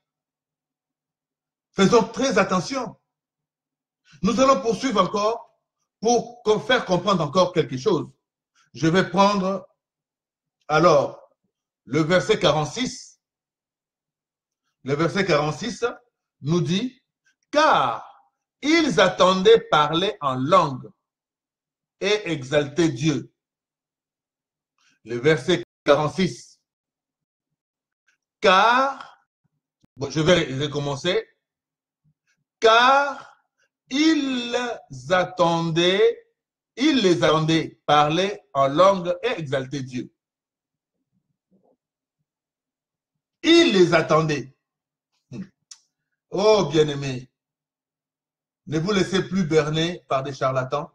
Faisons très attention. Nous allons poursuivre encore pour faire comprendre encore quelque chose. Je vais prendre alors le verset 46. Le verset 46 nous dit, car ils attendaient parler en langue et exalter Dieu. Le verset 46. Car, bon, je vais recommencer, car ils les attendaient parler en langue et exalter Dieu. Ils les attendaient. Oh, bien-aimés, ne vous laissez plus berner par des charlatans.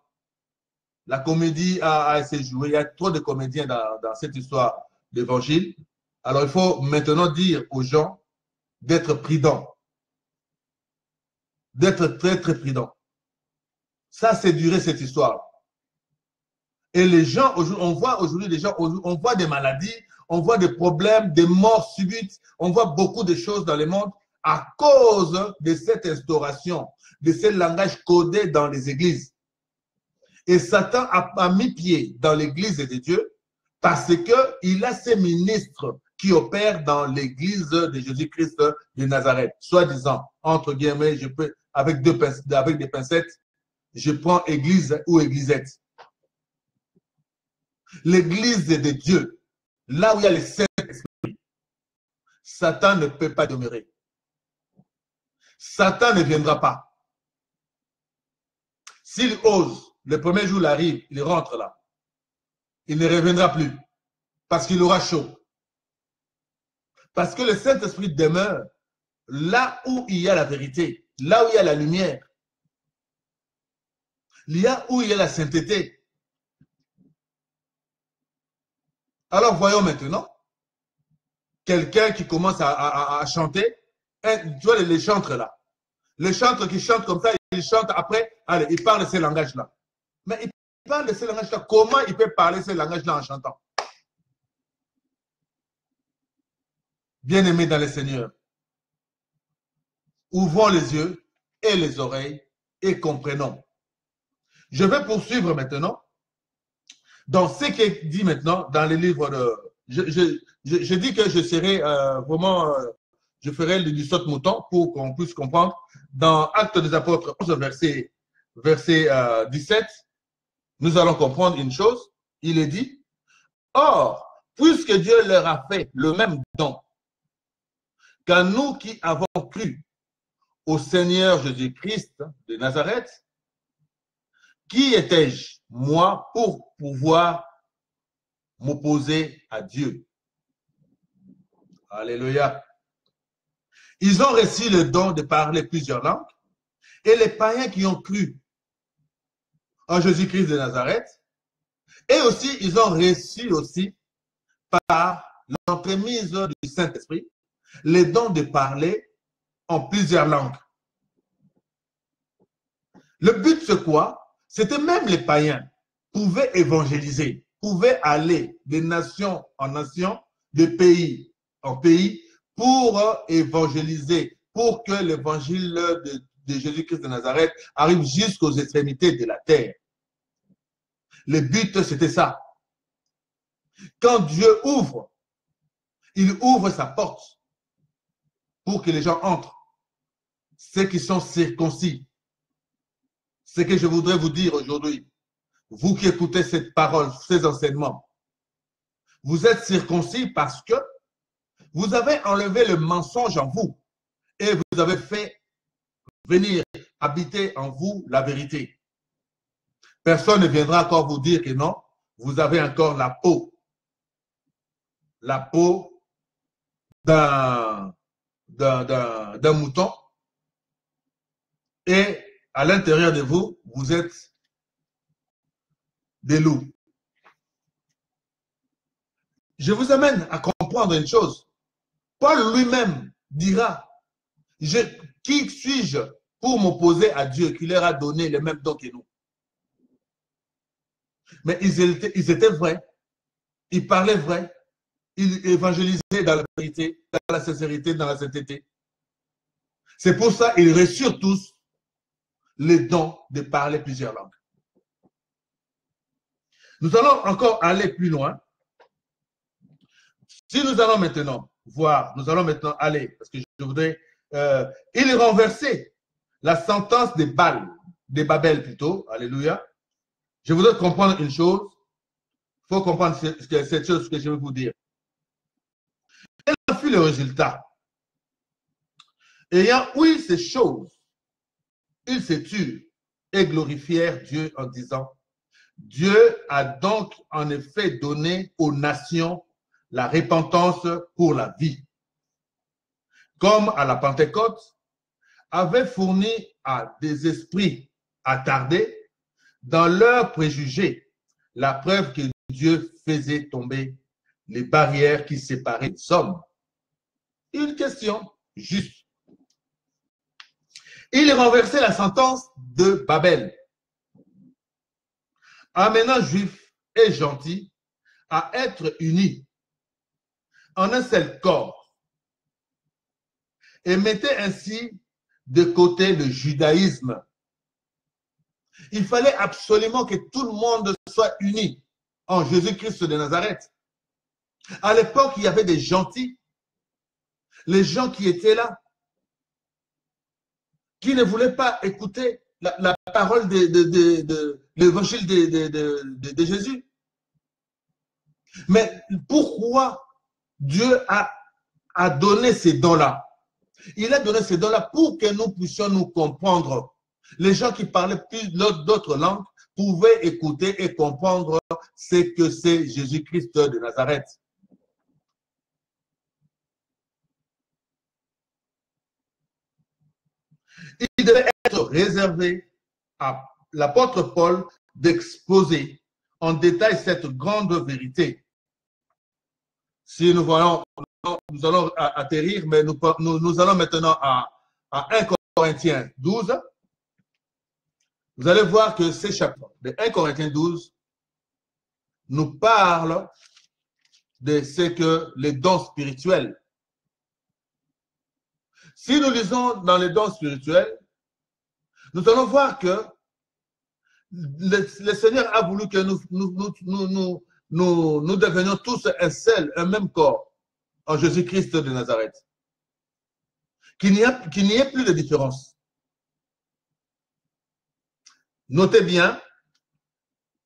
La comédie a essayé de jouer. Il y a trop de comédiens dans cette histoire d'évangile. Alors, il faut maintenant dire aux gens d'être prudents. D'être très, très prudents. Ça, c'est duré cette histoire. Et les gens, on voit aujourd'hui des gens, on voit des maladies, on voit des problèmes, des morts subites, on voit beaucoup de choses dans le monde à cause de cette instauration, de ce langage codé dans les églises. Et Satan a mis pied dans l'église de Dieu parce qu'il a ses ministres qui opèrent dans l'église de Jésus-Christ de Nazareth. Soi-disant, entre guillemets, je peux, avec des pincettes, je prends église ou églisette. L'église de Dieu, là où il y a le Saint-Esprit, Satan ne peut pas demeurer. Satan ne viendra pas. S'il ose, le premier jour il arrive, il rentre là. Il ne reviendra plus parce qu'il aura chaud. Parce que le Saint-Esprit demeure là où il y a la vérité, là où il y a la lumière, là où il y a la sainteté. Alors voyons maintenant quelqu'un qui commence à chanter. Tu vois les chantres là. Les chantres qui chantent comme ça, ils chantent après, allez, ils parlent ces langages-là. Mais ils parlent de ces langages-là. Comment ils peuvent parler ces langages-là en chantant? Bien-aimés dans le Seigneur, ouvrons les yeux et les oreilles et comprenons. Je vais poursuivre maintenant dans ce qui est dit maintenant dans les livres de... Je dis que je serai vraiment... je ferai du saute-mouton pour qu'on puisse comprendre. Dans Actes des Apôtres 11, verset 17, nous allons comprendre une chose. Il est dit, or, puisque Dieu leur a fait le même don qu'à nous qui avons cru au Seigneur Jésus-Christ de Nazareth, qui étais-je, moi, pour pouvoir m'opposer à Dieu? Alléluia. Ils ont reçu le don de parler plusieurs langues et les païens qui ont cru en Jésus-Christ de Nazareth, et aussi ils ont reçu aussi par l'entremise du Saint-Esprit les dons de parler en plusieurs langues. Le but c'est quoi? C'était même les païens pouvaient évangéliser, pouvaient aller de nation en nation, de pays en pays pour évangéliser, pour que l'évangile de Jésus-Christ de Nazareth arrive jusqu'aux extrémités de la terre. Le but, c'était ça. Quand Dieu ouvre, il ouvre sa porte pour que les gens entrent. Ceux qui sont circoncis. Ce que je voudrais vous dire aujourd'hui, vous qui écoutez cette parole, ces enseignements, vous êtes circoncis parce que vous avez enlevé le mensonge en vous et vous avez fait venir habiter en vous la vérité. Personne ne viendra encore vous dire que non, vous avez encore la peau d'un mouton et à l'intérieur de vous, vous êtes des loups. Je vous amène à comprendre une chose. Paul lui-même dira Qui suis-je pour m'opposer à Dieu qui leur a donné les mêmes dons que nous? Mais ils étaient vrais, ils parlaient vrai, ils évangélisaient dans la vérité, dans la sincérité, dans la sainteté. C'est pour ça qu'ils reçurent tous les dons de parler plusieurs langues. Nous allons encore aller plus loin. Si nous allons maintenant voir, nous allons maintenant aller, parce que je voudrais, il renversait la sentence de Babel plutôt, alléluia. Je voudrais comprendre une chose, il faut comprendre cette chose que je vais vous dire. Quel fut le résultat? Ayant ouï ces choses, ils se turent et glorifièrent Dieu en disant, Dieu a donc en effet donné aux nations la repentance pour la vie. Comme à la Pentecôte, avait fourni à des esprits attardés dans leurs préjugés la preuve que Dieu faisait tomber les barrières qui séparaient les hommes. Une question juste. Il renversait la sentence de Babel, amenant juifs et gentils à être unis en un seul corps et mettait ainsi de côté le judaïsme. Il fallait absolument que tout le monde soit uni en Jésus-Christ de Nazareth. À l'époque, il y avait des gentils, les gens qui étaient là, qui ne voulaient pas écouter la parole de l'évangile de Jésus. Mais pourquoi Dieu a donné ces dons-là? Il a donné ces dons-là pour que nous puissions nous comprendre. Les gens qui parlaient plus d'autres langues pouvaient écouter et comprendre ce que c'est Jésus-Christ de Nazareth. Il devait être réservé à l'apôtre Paul d'exposer en détail cette grande vérité. Si nous voyons, nous allons atterrir, mais nous allons maintenant à 1 Corinthiens 12. Vous allez voir que ces chapitres de 1 Corinthiens 12 nous parlent de ce que les dons spirituels. Si nous lisons dans les dons spirituels, nous allons voir que le Seigneur a voulu que nous devenions tous un seul, un même corps en Jésus-Christ de Nazareth. Qu'il n'y ait plus de différence. Notez bien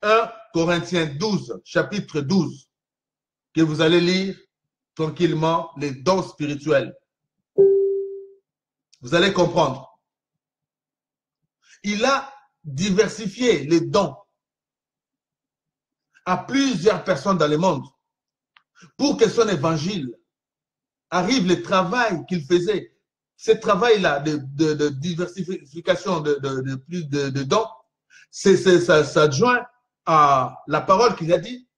1 Corinthiens 12, chapitre 12, que vous allez lire tranquillement les dons spirituels. Vous allez comprendre. Il a diversifié les dons à plusieurs personnes dans le monde pour que son évangile arrive, le travail qu'il faisait. Ce travail-là de diversification de dons, ça joint à la parole qu'il a dit.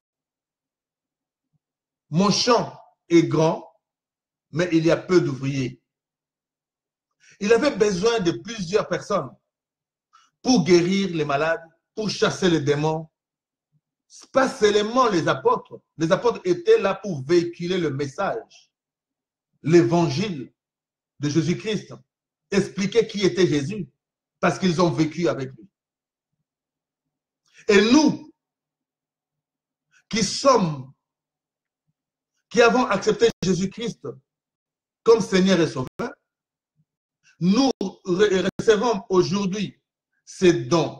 Mon champ est grand, mais il y a peu d'ouvriers. Il avait besoin de plusieurs personnes pour guérir les malades, pour chasser les démons. Pas seulement les apôtres. Les apôtres étaient là pour véhiculer le message, l'évangile de Jésus-Christ, expliquer qui était Jésus, parce qu'ils ont vécu avec lui. Et nous, qui avons accepté Jésus-Christ comme Seigneur et Sauveur, nous recevons aujourd'hui ces dons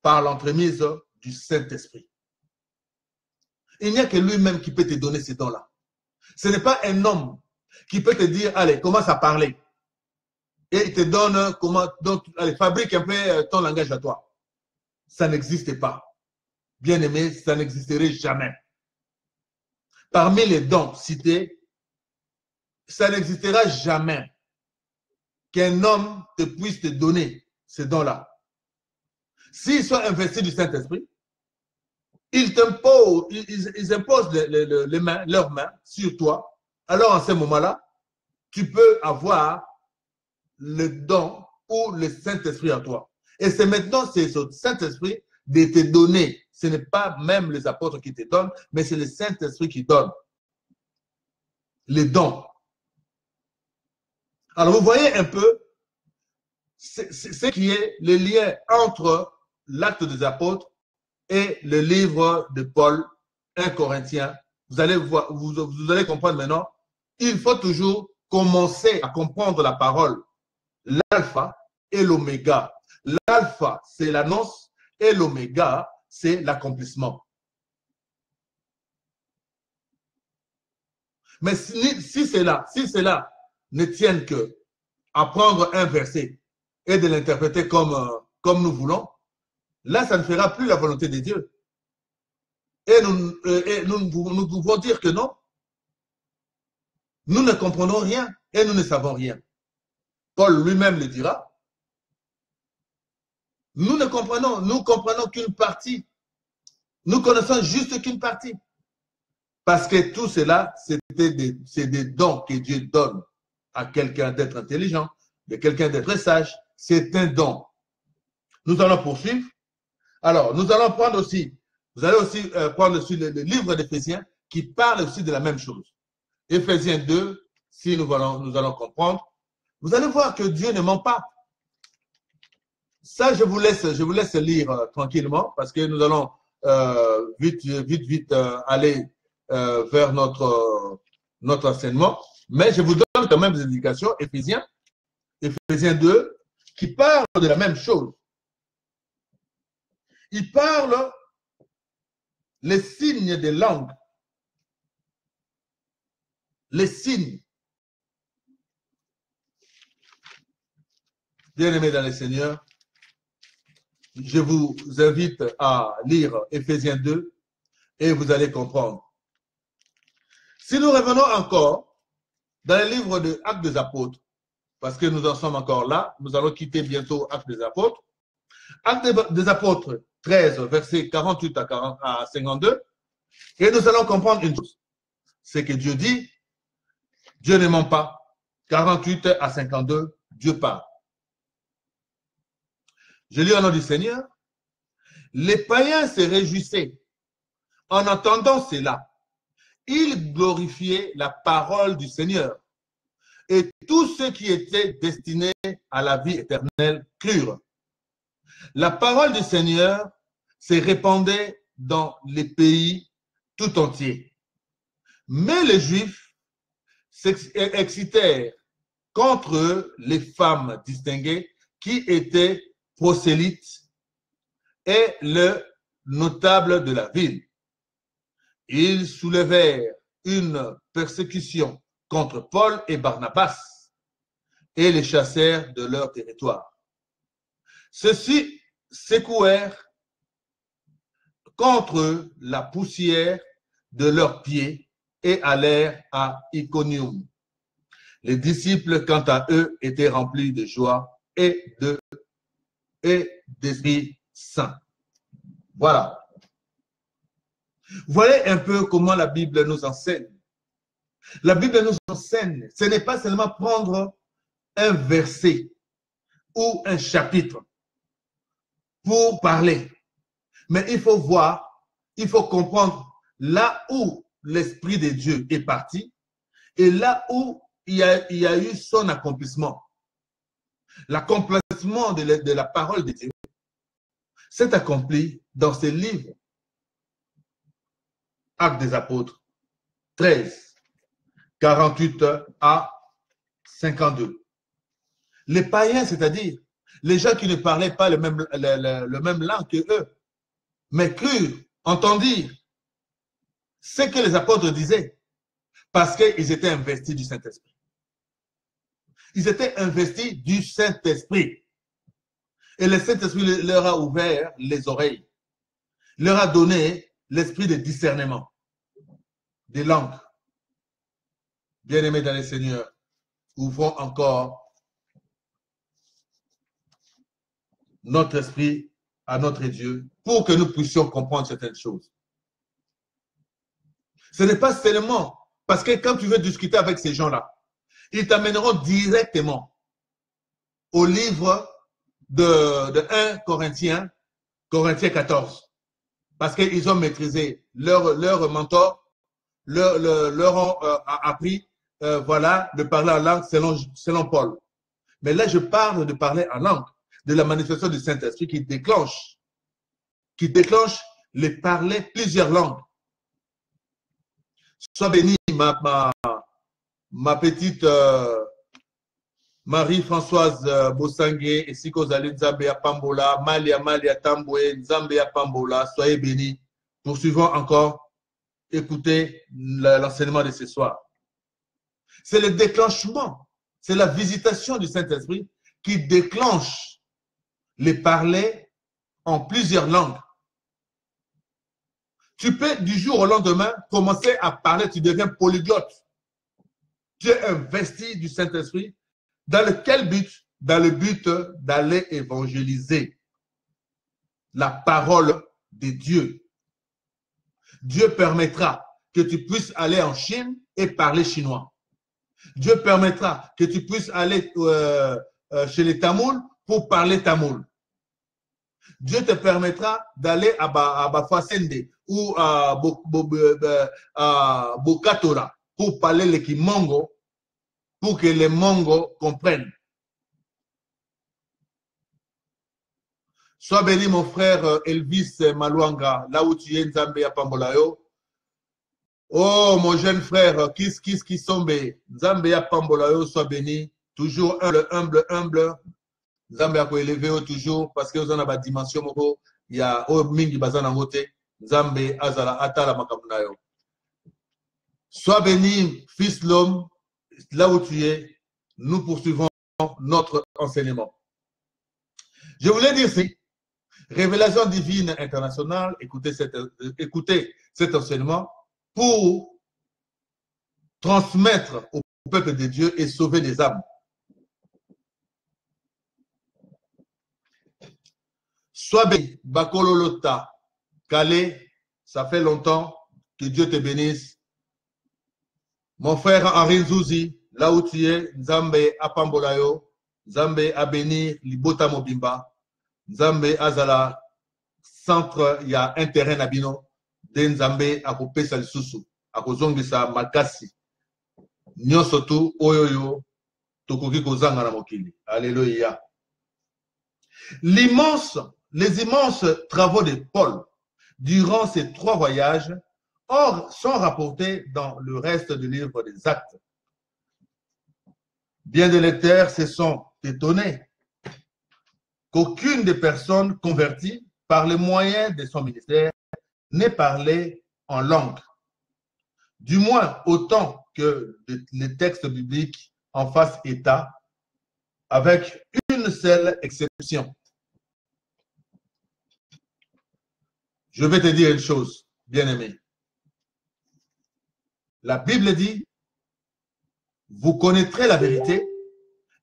par l'entremise du Saint-Esprit. Il n'y a que lui-même qui peut te donner ces dons-là. Ce n'est pas un homme qui peut te dire, allez, commence à parler. Et il te donne, allez, fabrique un peu ton langage à toi. Ça n'existe pas. Bien aimé, ça n'existerait jamais. Parmi les dons cités, ça n'existera jamais qu'un homme te puisse te donner ces dons-là. S'ils sont investis du Saint-Esprit, ils imposent leurs mains sur toi. Alors, en ce moment-là, tu peux avoir le don ou le Saint-Esprit en toi. Et c'est maintenant, c'est ce Saint-Esprit de te donner. Ce n'est pas même les apôtres qui te donnent, mais c'est le Saint-Esprit qui donne les dons. Alors, vous voyez un peu ce qui est le lien entre l'acte des apôtres et le livre de Paul, 1 Corinthiens. Vous allez voir, vous allez comprendre maintenant. Il faut toujours commencer à comprendre la parole, l'alpha et l'oméga. L'alpha, c'est l'annonce et l'oméga, c'est l'accomplissement. Mais si cela ne tienne que à prendre un verset et de l'interpréter comme nous voulons, là, ça ne fera plus la volonté de Dieu. Et nous pouvons dire que non. Nous ne comprenons rien et nous ne savons rien. Paul lui-même le dira. Nous comprenons qu'une partie. Nous connaissons juste qu'une partie. Parce que tout cela, c'est des dons que Dieu donne à quelqu'un d'être intelligent, de quelqu'un d'être sage. C'est un don. Nous allons poursuivre. Alors, nous allons prendre aussi, vous allez aussi prendre aussi le livre d'Éphésiens qui parle aussi de la même chose. Éphésiens 2, si nous allons comprendre, vous allez voir que Dieu ne ment pas. Ça, je vous laisse lire tranquillement parce que nous allons vite aller vers notre enseignement. Mais je vous donne quand même des indications, Éphésiens 2, qui parle de la même chose. Il parle les signes des langues. Les signes. Bien-aimés dans le Seigneur, je vous invite à lire Éphésiens 2 et vous allez comprendre. Si nous revenons encore dans le livre de Actes des Apôtres, parce que nous en sommes encore là, nous allons quitter bientôt Actes des Apôtres. Actes des Apôtres 13, versets 48 à 52, et nous allons comprendre une chose. C'est que Dieu dit, Dieu ne ment pas. 48 à 52, Dieu parle. Je lis au nom du Seigneur. Les païens se réjouissaient en entendant cela. Ils glorifiaient la parole du Seigneur. Et tous ceux qui étaient destinés à la vie éternelle crurent. La parole du Seigneur se répandait dans les pays tout entiers. Mais les Juifs s'excitèrent contre eux les femmes distinguées qui étaient prosélytes et le notable de la ville. Ils soulevèrent une persécution contre Paul et Barnabas et les chassèrent de leur territoire. Ceux-ci secouèrent contre eux la poussière de leurs pieds et allèrent à Iconium. Les disciples, quant à eux, étaient remplis de joie et d'Esprit Saint. Voilà. Voilà un peu comment la Bible nous enseigne. La Bible nous enseigne. Ce n'est pas seulement prendre un verset ou un chapitre pour parler. Mais il faut voir, il faut comprendre là où l'Esprit de Dieu est parti et là où il y a eu son accomplissement. L'accomplissement de la parole de Dieu s'est accompli dans ce livre. Actes des Apôtres 13, 48 à 52. Les païens, c'est-à-dire les gens qui ne parlaient pas le même langue que eux, mais crurent, entendirent ce que les apôtres disaient, parce qu'ils étaient investis du Saint-Esprit. Ils étaient investis du Saint-Esprit. Et le Saint-Esprit leur a ouvert les oreilles, leur a donné l'esprit de discernement des langues. Bien-aimés dans le Seigneur, ouvrons encore notre esprit à notre Dieu pour que nous puissions comprendre certaines choses. Ce n'est pas seulement parce que quand tu veux discuter avec ces gens-là, Ils t'amèneront directement au livre de 1 Corinthiens 14. Parce qu'ils ont maîtrisé leur mentor, leur ont appris voilà, de parler en langue selon Paul. Mais là, je parle de parler en langue, de la manifestation du Saint-Esprit qui déclenche les parler plusieurs langues. Sois bénie, ma petite Marie-Françoise Bosangue, et Sikozali Nzambe Pambola, Malia Tamboué, Nzambe Pambola, soyez bénis. Poursuivons encore, écoutez l'enseignement de ce soir. C'est le déclenchement, c'est la visitation du Saint-Esprit qui déclenche les parler en plusieurs langues. Tu peux du jour au lendemain commencer à parler, tu deviens polyglotte. Tu es investi du Saint-Esprit. Dans lequel but? Dans le but d'aller évangéliser la parole de Dieu. Dieu permettra que tu puisses aller en Chine et parler chinois. Dieu permettra que tu puisses aller chez les Tamouls pour parler tamoul. Dieu te permettra d'aller à Bafasende ou à Bokatola pour parler le Kimongo, pour que les Mongos comprennent. Sois béni, mon frère Elvis Maluanga, là où tu es, Nzambe ya Pambolayo. Oh, mon jeune frère, Kiss Sombe, Nzambe ya Pambolayo, sois béni. Toujours humble. Nzambe ya élevé toujours, parce que vous en avez une dimension, il y a Mingi Bazana Mote, Nzambe Azala Atala Makamunayo. Sois béni, fils de l'homme, là où tu es, nous poursuivons notre enseignement. Je voulais dire ceci. Révélation divine internationale, écoutez cet enseignement pour transmettre au peuple de Dieu et sauver des âmes. Sois béni, Bakololota, Calais, ça fait longtemps, que Dieu te bénisse. Mon frère Henri Nzouzi, là où tu es, Nzambe Apambolayo, Nzambe a béni Libota Mobimba. Nzambe azala centre ya intérêt nabino de Nzambe akopesa lisusu akozongisa makasi nyonso tu oyoyo tokoki kozanga na mokili. Alléluia. Les immenses travaux de Paul durant ces 3 voyages sont rapportés dans le reste du livre des Actes. Bien des lecteurs se sont étonnés qu'aucune des personnes converties par les moyens de son ministère n'ait parlé en langue. Du moins, autant que les textes bibliques en fassent état, avec une seule exception. Je vais te dire une chose, bien-aimé. La Bible dit, vous connaîtrez la vérité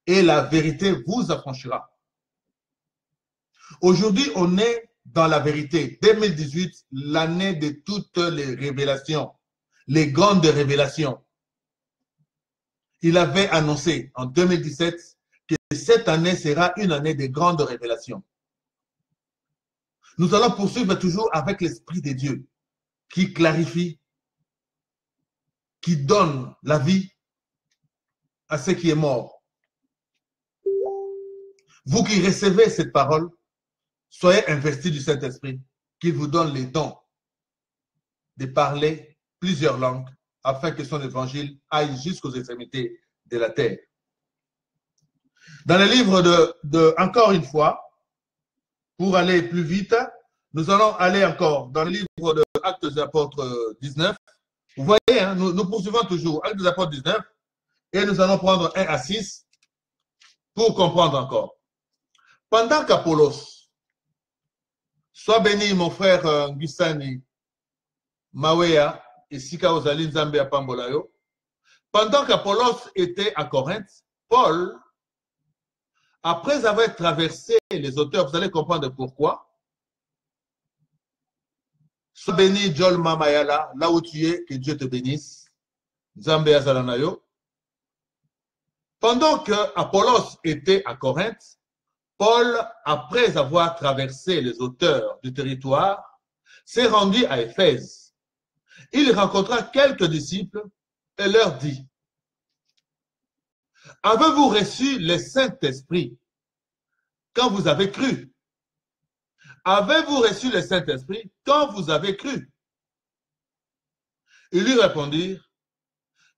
et la vérité vous affranchira. Aujourd'hui, on est dans la vérité. 2018, l'année de toutes les révélations, les grandes révélations. Il avait annoncé en 2017 que cette année sera une année de grandes révélations. Nous allons poursuivre toujours avec l'Esprit de Dieu qui clarifie, qui donne la vie à ce qui est mort. Vous qui recevez cette parole, soyez investis du Saint-Esprit, qu'il vous donne les dons de parler plusieurs langues afin que son évangile aille jusqu'aux extrémités de la terre. Dans le livre encore une fois, pour aller plus vite, nous allons aller encore dans le livre de Actes des Apôtres 19. Vous voyez, hein, nous poursuivons toujours Actes des Apôtres 19 et nous allons prendre 1 à 6 pour comprendre encore. Pendant qu'Apollos, sois béni mon frère Ngusani Mawea et Sika Ozali Nzambe Apambolayo, pendant qu'Apollos était à Corinthe, Paul, après avoir traversé les auteurs, vous allez comprendre pourquoi. Sois béni, Jol Mamayala, là où tu es, que Dieu te bénisse. Nzambe Azalanayo. Pendant que Apollos était à Corinthe, Paul, après avoir traversé les hauteurs du territoire, s'est rendu à Éphèse. Il rencontra quelques disciples et leur dit: avez-vous reçu le Saint-Esprit quand vous avez cru? Avez-vous reçu le Saint-Esprit quand vous avez cru? Ils lui répondirent: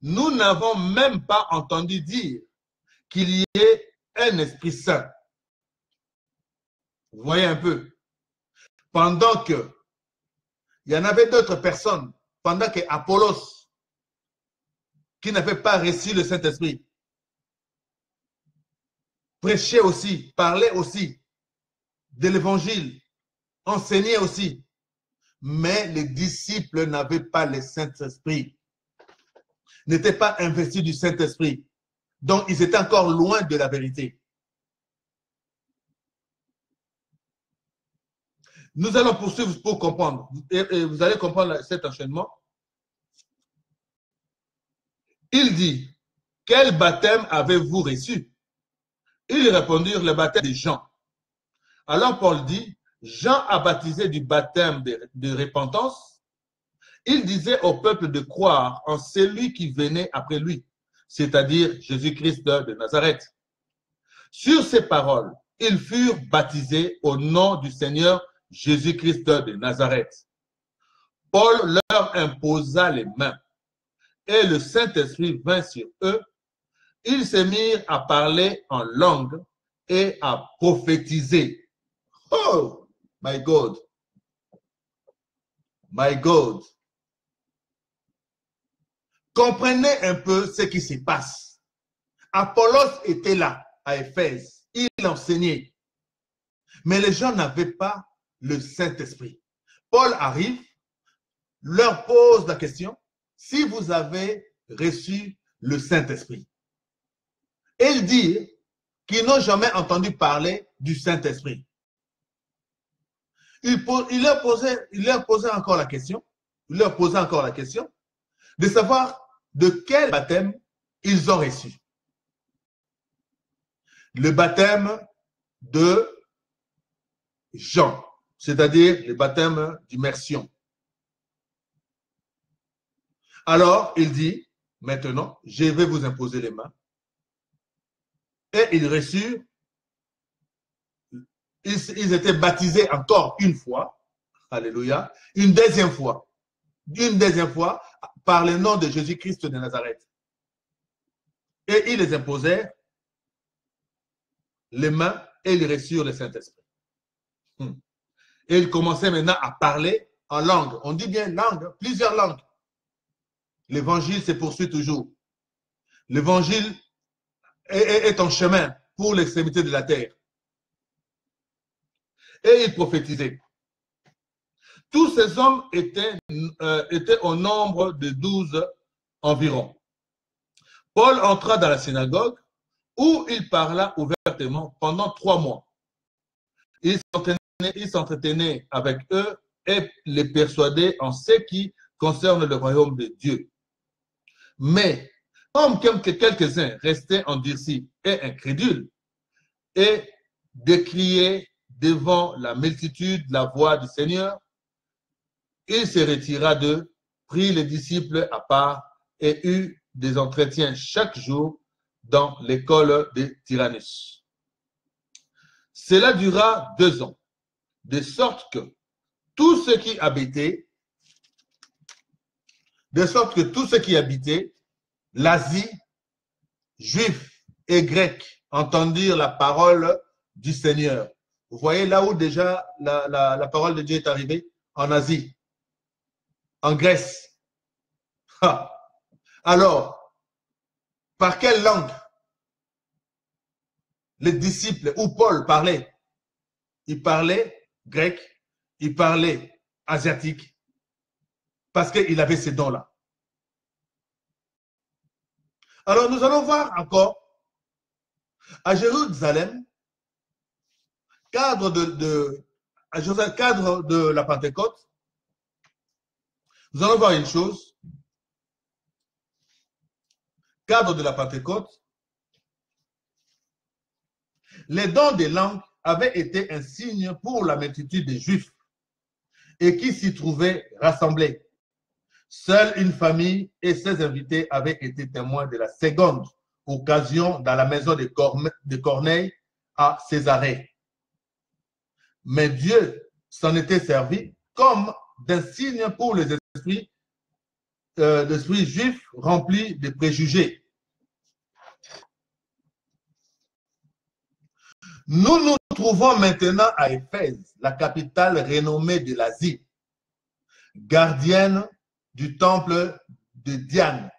nous n'avons même pas entendu dire qu'il y ait un Esprit Saint. Vous voyez un peu. Pendant que il y en avait d'autres personnes, pendant que Apollos, qui n'avait pas reçu le Saint-Esprit, prêchait aussi, parlait aussi de l'Évangile, enseignait aussi. Mais les disciples n'avaient pas le Saint-Esprit, n'étaient pas investis du Saint-Esprit. Donc, ils étaient encore loin de la vérité. Nous allons poursuivre pour comprendre. Et vous allez comprendre cet enchaînement. Il dit: quel baptême avez-vous reçu? Ils répondirent: le baptême de Jean. Alors Paul dit: Jean a baptisé du baptême de repentance. Il disait au peuple de croire en celui qui venait après lui, c'est-à-dire Jésus-Christ de Nazareth. Sur ces paroles, ils furent baptisés au nom du Seigneur Jésus-Christ de Nazareth. Paul leur imposa les mains et le Saint-Esprit vint sur eux. Ils se mirent à parler en langue et à prophétiser. Oh, my God. My God. Comprenez un peu ce qui se passe. Apollos était là, à Éphèse. Il enseignait. Mais les gens n'avaient pas le Saint-Esprit. Paul arrive, leur pose la question: si vous avez reçu le Saint-Esprit. Et il dit qu'ils n'ont jamais entendu parler du Saint-Esprit. Il leur posait encore la question, de savoir de quel baptême ils ont reçu. Le baptême de Jean, c'est-à-dire le baptême d'immersion. Alors, il dit: maintenant, je vais vous imposer les mains. Et ils reçurent, ils étaient baptisés encore une fois, alléluia, une deuxième fois par le nom de Jésus-Christ de Nazareth. Et ils les imposèrent les mains et ils reçurent le Saint-Esprit. Et ils commençaient maintenant à parler en langue. On dit bien langue, plusieurs langues. L'évangile se poursuit toujours. L'évangile est en chemin pour l'extrémité de la terre. Et ils prophétisaient. Tous ces hommes étaient au nombre de 12 environ. Paul entra dans la synagogue où il parla ouvertement pendant 3 mois. Il s'entretenait avec eux et les persuadait en ce qui concerne le royaume de Dieu. Mais comme quelques-uns restaient endurcis et incrédules et décriaient devant la multitude la voix du Seigneur, il se retira d'eux, prit les disciples à part et eut des entretiens chaque jour dans l'école de Tyrannus. Cela dura 2 ans, de sorte que tous ceux qui habitaient l'Asie, juifs et grecs, entendirent la parole du Seigneur. Vous voyez là où déjà la parole de Dieu est arrivée? En Asie, en Grèce. Alors, par quelle langue les disciples ou Paul parlait? Il parlait grec, il parlait asiatique, parce qu'il avait ces dons-là. Alors, nous allons voir encore à Jérusalem, cadre de la Pentecôte, nous allons voir une chose. Cadre de la Pentecôte, Les dons des langues avaient été un signe pour la multitude des Juifs et qui s'y trouvaient rassemblés. Seule une famille et ses invités avaient été témoins de la seconde occasion dans la maison de Corneille à Césarée. Mais Dieu s'en était servi comme d'un signe pour les esprits juifs remplis de préjugés. Nous nous trouvons maintenant à Éphèse, la capitale renommée de l'Asie, gardienne du temple de Diane.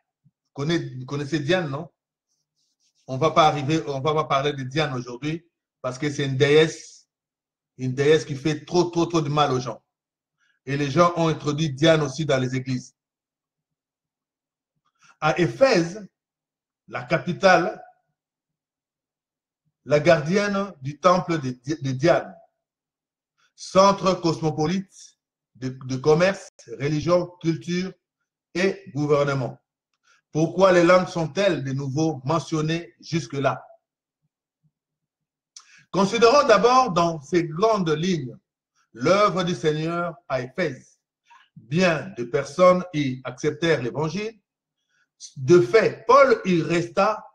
Vous connaissez Diane, non? On ne va pas parler de Diane aujourd'hui parce que c'est une déesse qui fait trop de mal aux gens. Et les gens ont introduit Diane aussi dans les églises. À Éphèse, la capitale, la gardienne du temple de Diane, centre cosmopolite de commerce, religion, culture et gouvernement. Pourquoi les langues sont-elles de nouveau mentionnées jusque-là? Considérons d'abord dans ces grandes lignes l'œuvre du Seigneur à Éphèse. Bien de personnes y acceptèrent l'évangile. De fait, Paul y resta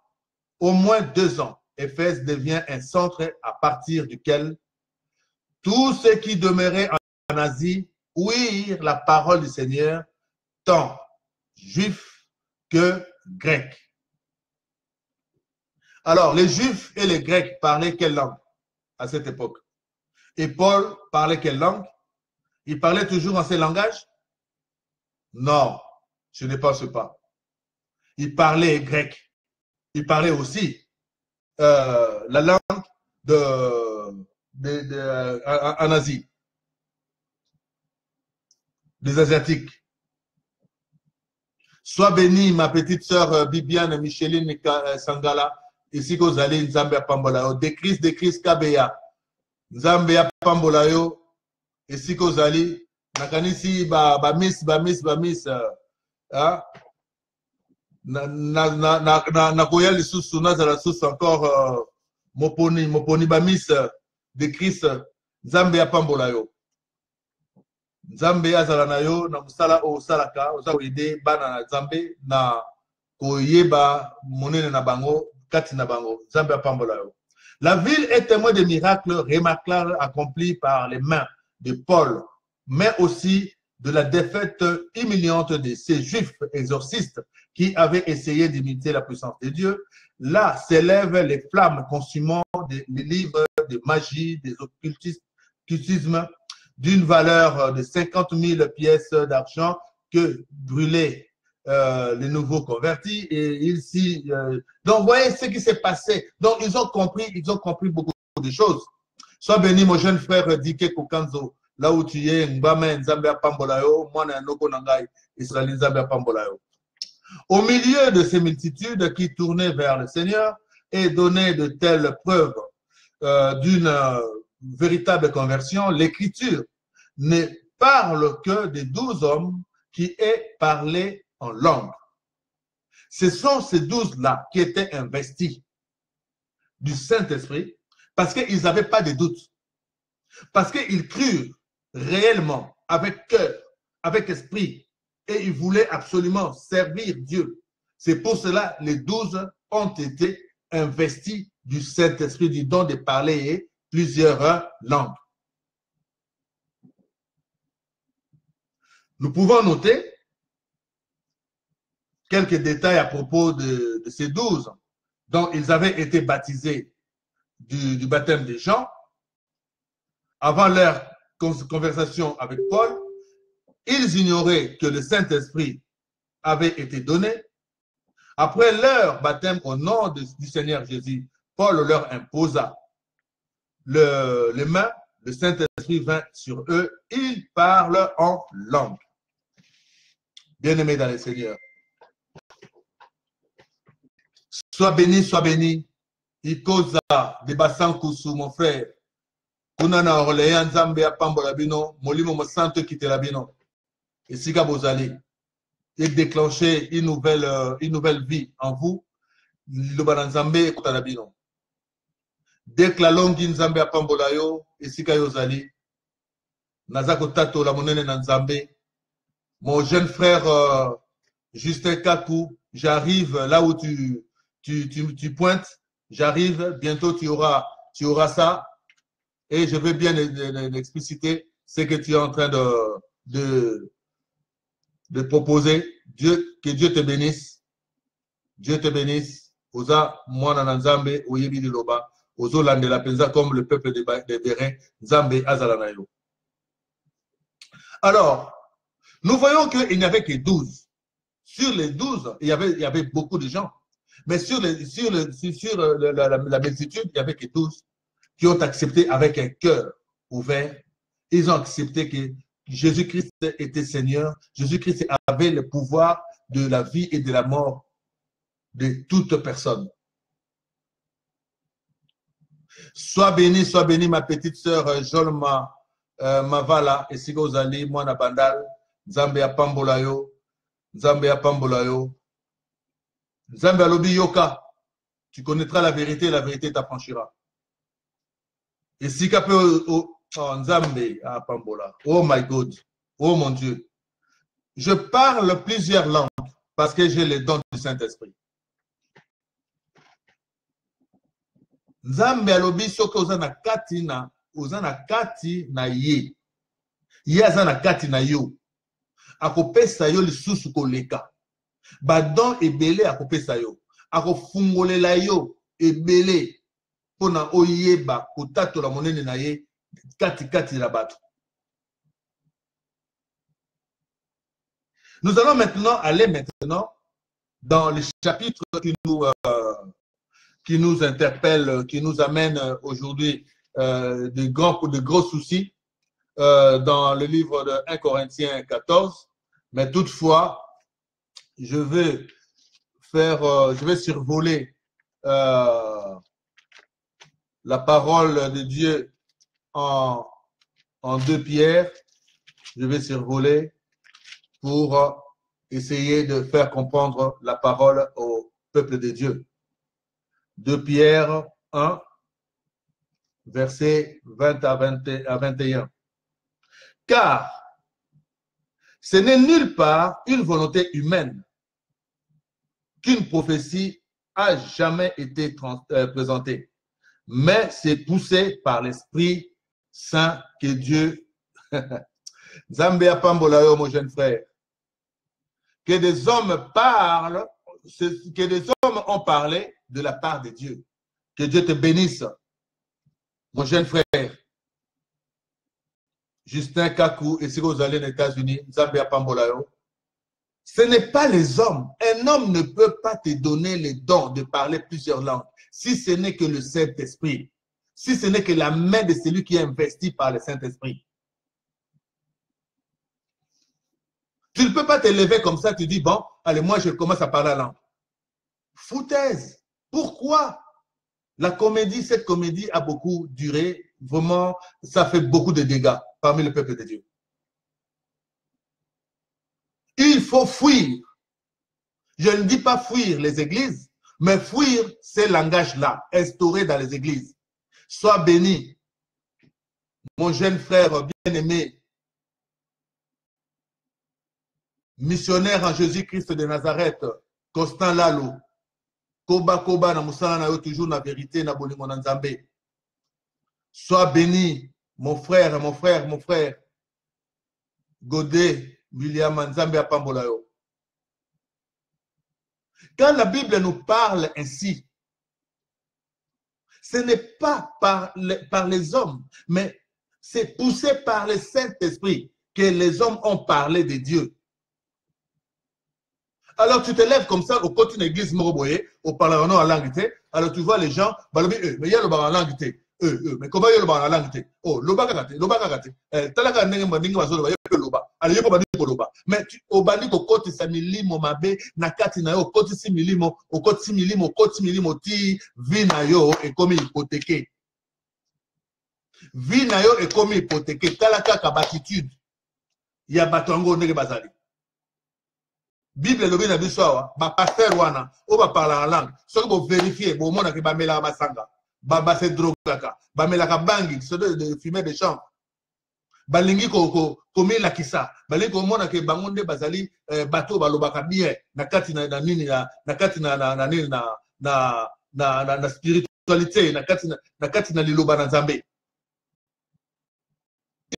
au moins 2 ans. Éphèse devient un centre à partir duquel tous ceux qui demeuraient en Asie ouïrent la parole du Seigneur, tant juifs que grecs. Alors, les juifs et les grecs parlaient quelle langue à cette époque? Et Paul parlait quelle langue? Il parlait toujours en ces langages? Non, je ne pense pas. Il parlait grec. Il parlait aussi la langue en Asie, des Asiatiques. Sois bénie, ma petite sœur Bibiane Micheline Sangala, ici qu'aux allées Nzambia Pambolayo, de Christ Kabeya, Nzambia Pambolayo, ici qu'aux allées, Nakanisi Bamis, nakoya lisusu nazala susu encore moponi bamis de Christ Nzambe apambola yo Nzambe azala na yo na musala o salaka oza koyede bana na Nzambe na koyeba monene na bango kati na bango Nzambe apambola yo. La ville est témoin de miracles remarquables accomplis par les mains de Paul, mais aussi de la défaite humiliante de ces juifs exorcistes qui avaient essayé d'imiter la puissance de Dieu. Là s'élèvent les flammes consumant des livres de magie, des occultismes d'une valeur de 50 000 pièces d'argent que brûlaient les nouveaux convertis. Et ici, donc voyez ce qui s'est passé. Donc ils ont compris beaucoup de choses. Sois béni mon jeune frère Dike Kokanzo, là où tu es, Mbame Nzambe Apambolayo, Mwana Noko Nangai, Israël Nzambe Apambolayo. Au milieu de ces multitudes qui tournaient vers le Seigneur et donnaient de telles preuves d'une véritable conversion, l'Écriture ne parle que des 12 hommes qui aient parlé en langue. Ce sont ces 12-là qui étaient investis du Saint-Esprit parce qu'ils n'avaient pas de doute, parce qu'ils crurent réellement, avec cœur, avec esprit, et ils voulaient absolument servir Dieu. C'est pour cela que les 12 ont été investis du Saint-Esprit, du don de parler plusieurs langues. Nous pouvons noter quelques détails à propos de ces 12 dont ils avaient été baptisés du baptême des Jean. Avant leur conversation avec Paul, ils ignoraient que le Saint-Esprit avait été donné. Après leur baptême au nom du Seigneur Jésus, Paul leur imposa les mains, le Saint-Esprit vint sur eux, ils parlent en langue. Bien-aimés dans le Seigneur, sois béni, Ikoza de Bassankousou, mon frère. Kunana Orléans, Zambia Pambolabino, Molimo Mosanto Kitelabino, et Sika Bozali, et déclencher une nouvelle vie en vous, Lubanzambe et Kutalabino. Dès que la longue Nzambe a pambolayo, et si kayozali, Nazako Tato la monene Nzambe, mon jeune frère Justin Kakou, j'arrive là où tu pointes, j'arrive, bientôt tu auras ça, et je veux bien l'expliciter ce que tu es en train de proposer. Que Dieu te bénisse. Dieu te bénisse. Oza mwana na Nzambe oyebi liloba. Ozo landela penza comme le peuple de Bérin. Nzambe azala na yo. Alors, nous voyons qu'il n'y avait que 12. Sur les 12, il y avait beaucoup de gens. Mais sur la multitude, il n'y avait que 12 qui ont accepté avec un cœur ouvert. Ils ont accepté que Jésus-Christ était Seigneur. Jésus-Christ avait le pouvoir de la vie et de la mort de toute personne. Sois béni ma petite sœur Jolma Mavala et Sigozali, Mwana Bandal, Nzambe ya Pambolayo, Nzambe ya Pambolayo, Nzambe alobi yoka, tu connaîtras la vérité t'affranchira. Et si ka peut Nzambe à Pambola. Oh my God. Oh mon Dieu. Je parle plusieurs langues parce que j'ai les dons du Saint-Esprit. Nzambe alobi soki ozana kati na ye. Ye azana kati na yo. Akopesa yo lisusu koleka. Badon ebele akopesa yo. Akofungolela yo ebele pona oyeba kotatola monene na ye. Kati la bateau. Nous allons aller dans le chapitre qui nous interpelle, qui nous amène aujourd'hui de gros soucis dans le livre de 1 Corinthiens 14. Mais toutefois, je vais survoler la parole de Dieu en 2 Pierre. Je vais survoler pour essayer de faire comprendre la parole au peuple de Dieu. 2 Pierre 1, versets 20 à 21. Car ce n'est nulle part une volonté humaine qu'une prophétie a jamais été présentée, mais c'est poussé par l'Esprit Saint que Dieu. Nzambe ya Pambolayo, mon jeune frère. Que des hommes parlent, que des hommes ont parlé de la part de Dieu. Que Dieu te bénisse, mon jeune frère. Justin Kakou, et si vous allez aux États-Unis, Nzambe ya Pambolayo. Ce n'est pas les hommes. Un homme ne peut pas te donner le don de parler plusieurs langues si ce n'est que le Saint-Esprit. Si ce n'est que la main de celui qui est investi par le Saint-Esprit. Tu ne peux pas te lever comme ça, tu dis, bon, allez, moi je commence à parler la langue. Foutaise. Pourquoi? Cette comédie a beaucoup duré. Vraiment, ça fait beaucoup de dégâts parmi le peuple de Dieu. Il faut fuir. Je ne dis pas fuir les églises, mais fuir ces langages-là, instaurés dans les églises. Sois béni, mon jeune frère bien-aimé, missionnaire en Jésus-Christ de Nazareth, Constant Lalo, Koba na musala na yo toujours na vérité na bolingo na Nzambe. Sois béni, mon frère, Godet, William Nzambe ya Pambolayo. Quand la Bible nous parle ainsi, ce n'est pas par les hommes, mais c'est poussé par le Saint-Esprit que les hommes ont parlé de Dieu. Alors tu te lèves comme ça au côté d'une église moroboye, au parlant en langue, alors tu vois les gens, mais il y a le bar en langue, mais comment il y a le bar en langue? Oh, loba kagate, talaka nenge mandingi bazolo ba yeko loba, alors yeko bandi ko loba, mais au bandi ko côté sa milimo mabe na kati na yo côté si milimo, au côté si milimo ti vina yo et comme hypothéqué. Vina yo et comme hypothéqué, talaka ka batitude. Ya batongo nenge bazali. Bible lobi na biso awa ba pasteur wana o ba parla en langue soki bo vérifier bo mona ke ba mela masanga Baba se drogaka, bamelaka bangi, de fumer des champs. Balingi komi la kisa, balingi komona ke bangonde bazali bato balobaka bien, nakati na nini na kati na nini na spiritualité, nakati na liloba na Nzambe.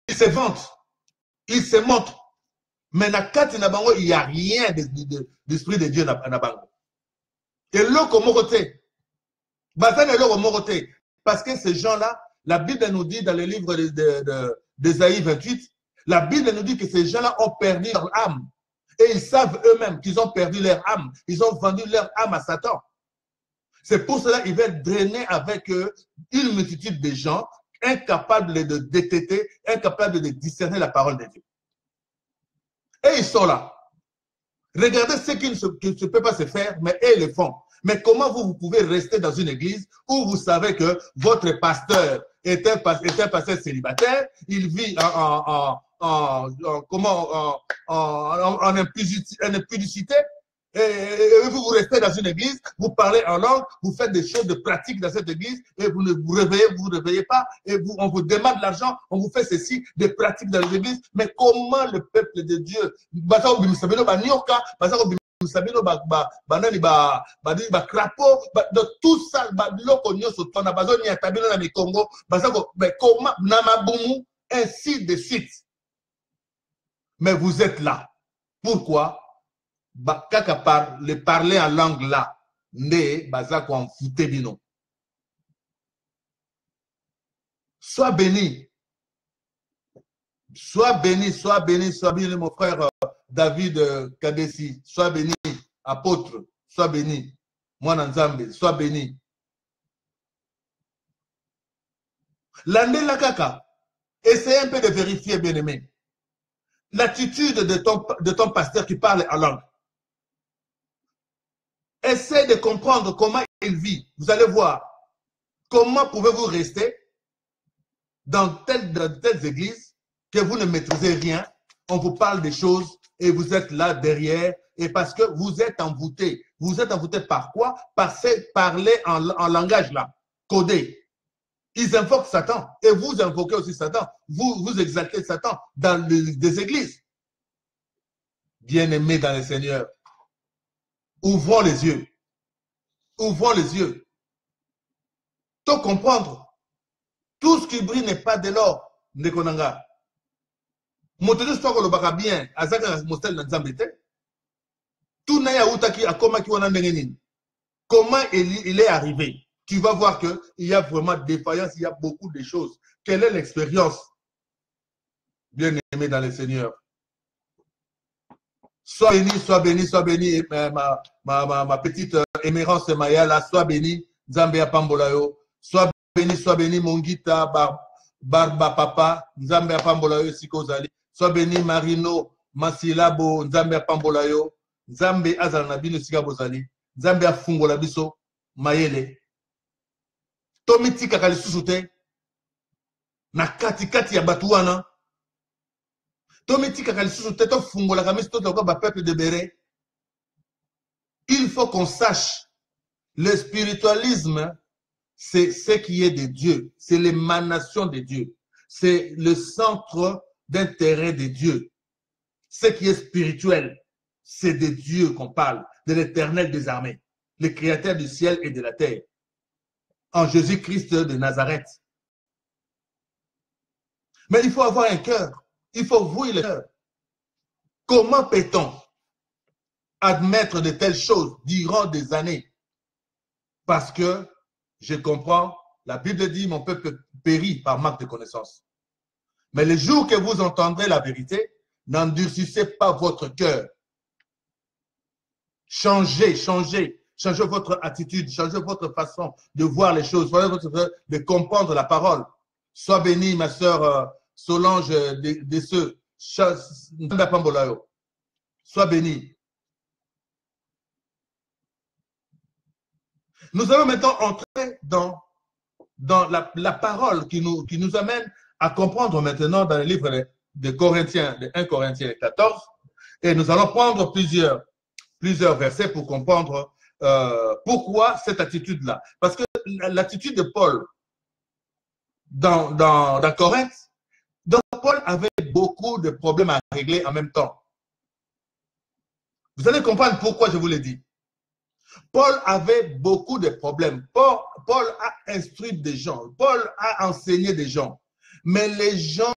Ils se vantent, ils se montrent, mais nakati na bango il y a rien d'esprit de Dieu na bango. Et l'autre moroté, parce que ces gens-là, la Bible nous dit dans le livre d'Ésaïe 28, la Bible nous dit que ces gens-là ont perdu leur âme. Et ils savent eux-mêmes qu'ils ont perdu leur âme. Ils ont vendu leur âme à Satan. C'est pour cela qu'ils veulent drainer avec eux une multitude de gens incapables de détecter, incapables de discerner la parole de Dieu. Et ils sont là. Regardez ce qui ne peut pas se faire, mais eux le font. Mais comment vous pouvez rester dans une église où vous savez que votre pasteur est un pasteur célibataire, il vit en impudicité, et vous restez dans une église, vous parlez en langue, vous faites des choses de pratique dans cette église, et vous ne vous réveillez pas, et on vous demande de l'argent, on vous fait ceci, des pratiques dans les églises. Mais comment le peuple de Dieu, de tout ça, ainsi de suite. Mais vous êtes là. Pourquoi? Le parler en langue là, sois béni. Sois béni, sois béni, sois béni, mon frère David Kadesi. Sois béni, apôtre. Sois béni. Moi, Nzambe, sois béni. L'année la kaka, essayez un peu de vérifier, bien aimé, l'attitude de ton pasteur qui parle en langue. Essayez de comprendre comment il vit. Vous allez voir. Comment pouvez-vous rester dans telles églises que vous ne maîtrisez rien, on vous parle des choses et vous êtes là derrière, et parce que vous êtes envoûté. Vous êtes envoûté par quoi? Par parler en langage là, codé. Ils invoquent Satan, et vous invoquez aussi Satan. Vous exaltez Satan dans des églises. Bien-aimés dans le Seigneur, ouvrons les yeux. Ouvrons les yeux. Tout comprendre. Tout ce qui brille n'est pas de l'or. Ndekonanga. Motodo soit le baka bien, azaka mostel na Nzambete. Tout n'a ya utaki akoma ki wana ndengenini. Comment il est arrivé? Tu vas voir qu'il y a vraiment défaillance, il y a beaucoup de choses. Quelle est l'expérience? Bien aimé dans le Seigneur. Sois béni, sois béni, sois béni, ma petite émérance Maya là, sois béni, Nzambe Pambolayo. Sois béni, Mongita, Barba Papa, Nzambe Pambolayo, Sikozali. Sois béni, Marino, Masilabo, Nzambe Pambolayo, Nzambe Azanabino, Sikabozali, Nzambe Afungola Biso, Mayele. Tomiti kakali susute, na kati ya batuana. Tomiti kakali susute, to fungola kamisi to ba peuple de Béré. Il faut qu'on sache, le spiritualisme, c'est ce qui est de Dieu, c'est l'émanation de Dieu, c'est le centre d'intérêt de Dieu. Ce qui est spirituel, c'est de Dieu qu'on parle, de l'Éternel des armées, le créateur du ciel et de la terre, en Jésus-Christ de Nazareth. Mais il faut avoir un cœur, il faut vouer le cœur. Comment peut-on admettre de telles choses durant des années? Parce que, je comprends, la Bible dit, mon peuple périt par manque de connaissance. Mais le jour que vous entendrez la vérité, n'endurcissez pas votre cœur. Changez votre attitude, changez votre façon de voir les choses, de comprendre la parole. Sois bénie, ma sœur Solange Desseux. Sois bénie. Nous allons maintenant entrer dans la parole qui nous amène à comprendre maintenant dans le livre de Corinthiens, de 1 Corinthiens 14. Et nous allons prendre plusieurs versets pour comprendre pourquoi cette attitude-là? Parce que l'attitude de Paul dans Corinthe, donc Paul avait beaucoup de problèmes à régler en même temps. Vous allez comprendre pourquoi je vous l'ai dit. Paul avait beaucoup de problèmes. Paul a instruit des gens. Paul a enseigné des gens. Mais les gens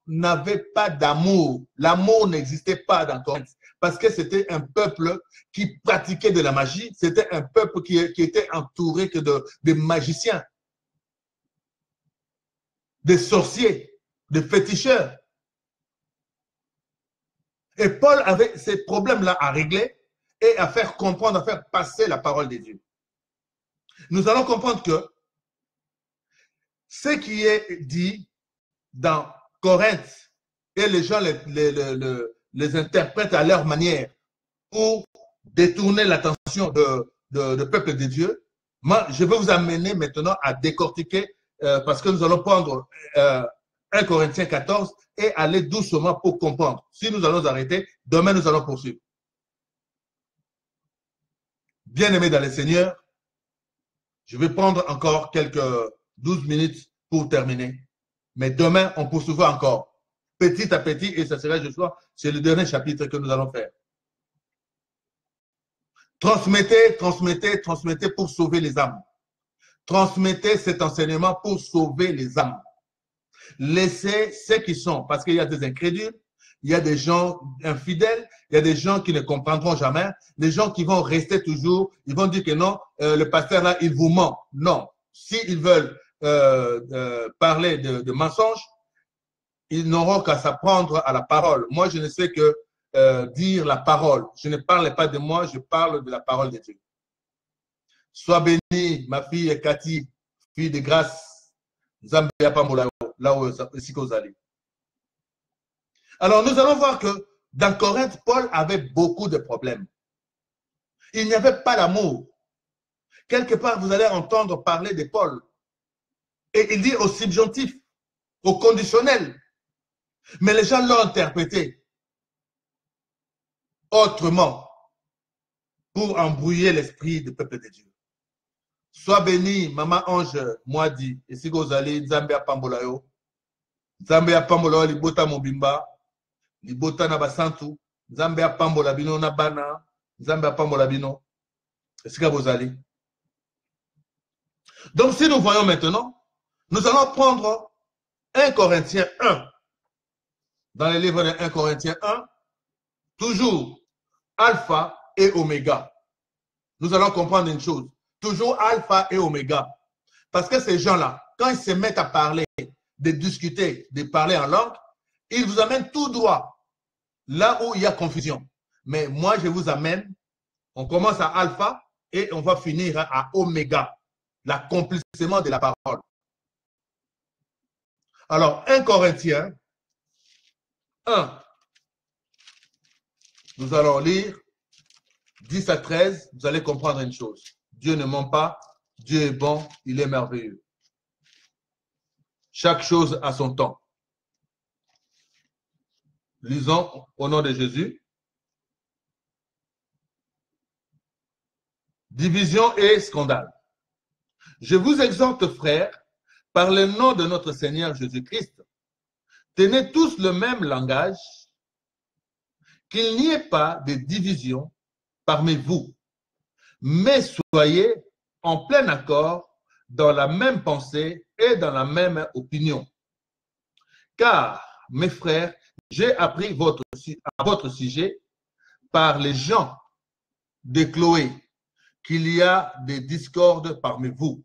n'avaient pas d'amour. L'amour n'existait pas dans Corinthe. Parce que c'était un peuple qui pratiquait de la magie. C'était un peuple qui était entouré que de magiciens, des sorciers, des féticheurs. Et Paul avait ces problèmes-là à régler et à faire comprendre, à faire passer la parole de Dieu. Nous allons comprendre que ce qui est dit dans Corinthe et les gens les interprètent à leur manière pour détourner l'attention de peuple de Dieu. Moi, je vais vous amener maintenant à décortiquer parce que nous allons prendre 1 Corinthiens 14 et aller doucement pour comprendre. Si nous allons arrêter, demain nous allons poursuivre. Bien-aimés dans le Seigneur, je vais prendre encore quelques 12 minutes pour terminer. Mais demain, on poursuivra encore, petit à petit, et ça sera, je crois, c'est le dernier chapitre que nous allons faire. Transmettez, transmettez, transmettez pour sauver les âmes. Transmettez cet enseignement pour sauver les âmes. Laissez ceux qui sont, parce qu'il y a des incrédules, il y a des gens infidèles, il y a des gens qui ne comprendront jamais, des gens qui vont rester toujours, ils vont dire que non, le pasteur là, il vous ment. Non, s'ils veulent parler de mensonges, ils n'auront qu'à s'apprendre à la parole. Moi, je ne sais que dire la parole. Je ne parle pas de moi, je parle de la parole de Dieu. Sois bénie, ma fille Cathy, fille de grâce. Zambia Pambola, là où vous allez. Alors, nous allons voir que dans Corinthe, Paul avait beaucoup de problèmes. Il n'y avait pas d'amour. Quelque part, vous allez entendre parler de Paul. Et il dit au subjonctif, au conditionnel. Mais les gens l'ont interprété autrement pour embrouiller l'esprit du peuple de Dieu. Sois béni, maman ange, moi dit, et si vous allez, Zambia Pambolayo, Zambia Pambolayo, Libota Mobimba, Libota Nabasantu, Zambia Pambolabino Nabana, Zambia Pambolabino, et si vous allez. Donc, si nous voyons maintenant, nous allons prendre 1 Corinthiens 1. Dans les livres de 1 Corinthiens 1, toujours alpha et oméga. Nous allons comprendre une chose. Toujours alpha et oméga. Parce que ces gens-là, quand ils se mettent à parler, de discuter, de parler en langue, ils vous amènent tout droit là où il y a confusion. Mais moi, je vous amène, on commence à alpha et on va finir à oméga, l'accomplissement de la parole. Alors, 1 Corinthiens 1, nous allons lire 10 à 13, vous allez comprendre une chose. Dieu ne ment pas, Dieu est bon, il est merveilleux. Chaque chose a son temps. Lisons au nom de Jésus. Division et scandale. Je vous exhorte, frères, par le nom de notre Seigneur Jésus-Christ, tenez tous le même langage, qu'il n'y ait pas de division parmi vous, mais soyez en plein accord dans la même pensée et dans la même opinion. Car, mes frères, j'ai appris à votre sujet par les gens de Chloé qu'il y a des discordes parmi vous.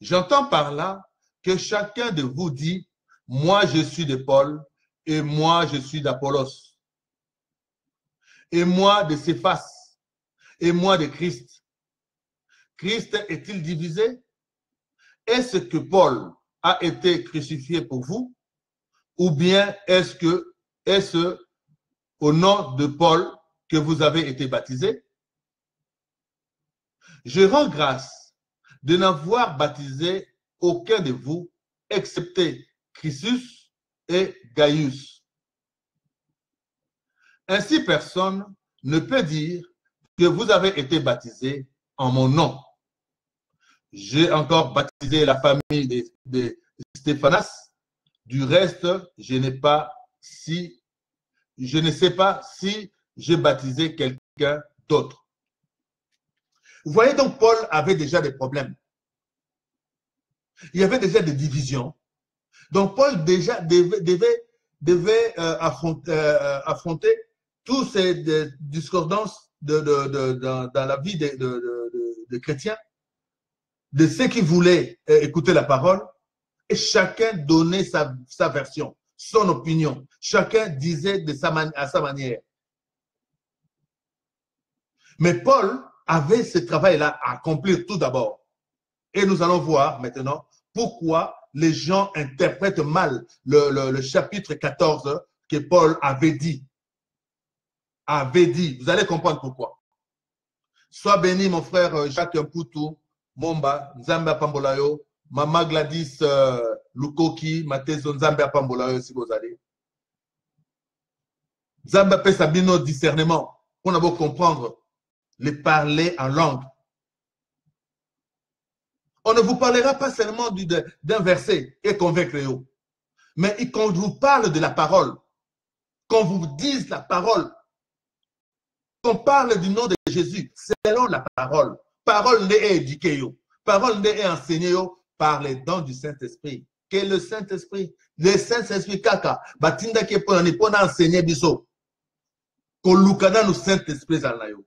J'entends par là que chacun de vous dit, moi je suis de Paul et moi je suis d'Apollos et moi de Céphas et moi de Christ. Christ est-il divisé? Est-ce que Paul a été crucifié pour vous? Ou bien est-ce au nom de Paul que vous avez été baptisé? Je rends grâce de n'avoir baptisé aucun de vous, excepté Chrysus et Gaius. Ainsi, personne ne peut dire que vous avez été baptisés en mon nom. J'ai encore baptisé la famille de Stéphanas. Du reste, je ne sais pas si j'ai baptisé quelqu'un d'autre. Vous voyez donc, Paul avait déjà des problèmes. Il y avait déjà des divisions. Donc, Paul déjà devait affronter toutes ces discordances dans la vie des chrétiens, de ceux qui voulaient écouter la parole, et chacun donnait sa version, son opinion. Chacun disait à sa manière. Mais Paul avait ce travail-là à accomplir tout d'abord. Et nous allons voir maintenant pourquoi les gens interprètent mal le chapitre 14 que Paul avait dit. Vous allez comprendre pourquoi. Sois béni, mon frère Jacques Mputu, Momba, Nzambe Pambolayo, Mama Gladys Lukoki, Matezo Nzambe Pambolayo, si vous allez. Nzambe peut sabino discernement pour nous comprendre les parler en langue. On ne vous parlera pas seulement d'un verset et convaincre eux. Mais quand on vous parle de la parole, qu'on vous dise la parole, qu'on parle du nom de Jésus, selon la parole. Parole n'est éduquée, parole n'est enseignée par les dons du Saint-Esprit. Quel est le Saint-Esprit? Le Saint-Esprit, kaka, batinda qui pour enseigner biso. Qu'on lukana le Saint-Esprit zalayo.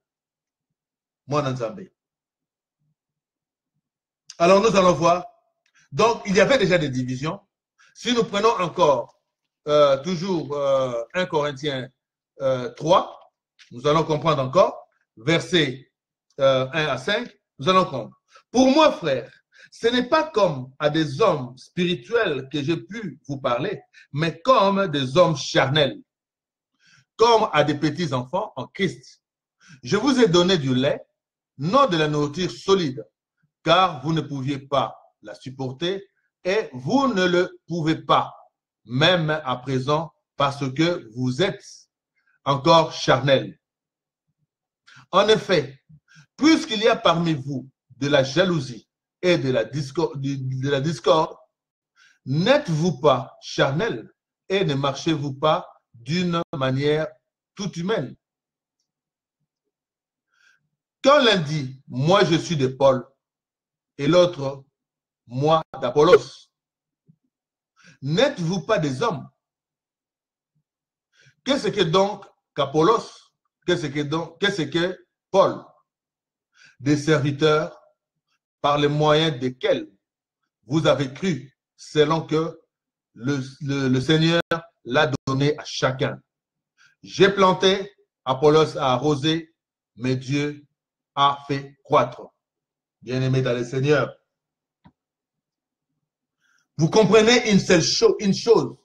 Moi, Nzambe. Alors, nous allons voir. Donc, il y avait déjà des divisions. Si nous prenons encore toujours 1 Corinthiens 3, nous allons comprendre encore, versets 1 à 5, nous allons comprendre. Pour moi, frère, ce n'est pas comme à des hommes spirituels que j'ai pu vous parler, mais comme des hommes charnels, comme à des petits enfants en Christ. Je vous ai donné du lait, non de la nourriture solide, car vous ne pouviez pas la supporter et vous ne le pouvez pas, même à présent, parce que vous êtes encore charnel. En effet, puisqu'il y a parmi vous de la jalousie et de la discorde, n'êtes-vous pas charnel et ne marchez-vous pas d'une manière toute humaine? Quand l'un dit « moi je suis de Paul » et l'autre « moi d'Apollos », n'êtes-vous pas des hommes? Qu'est-ce que donc qu'Apollos? Qu'est-ce que Paul? Des serviteurs par les moyens desquels vous avez cru, selon que le Seigneur l'a donné à chacun. J'ai planté, Apollos a arrosé, mais Dieu a fait croître. Bien-aimés dans le Seigneur. Vous comprenez une chose.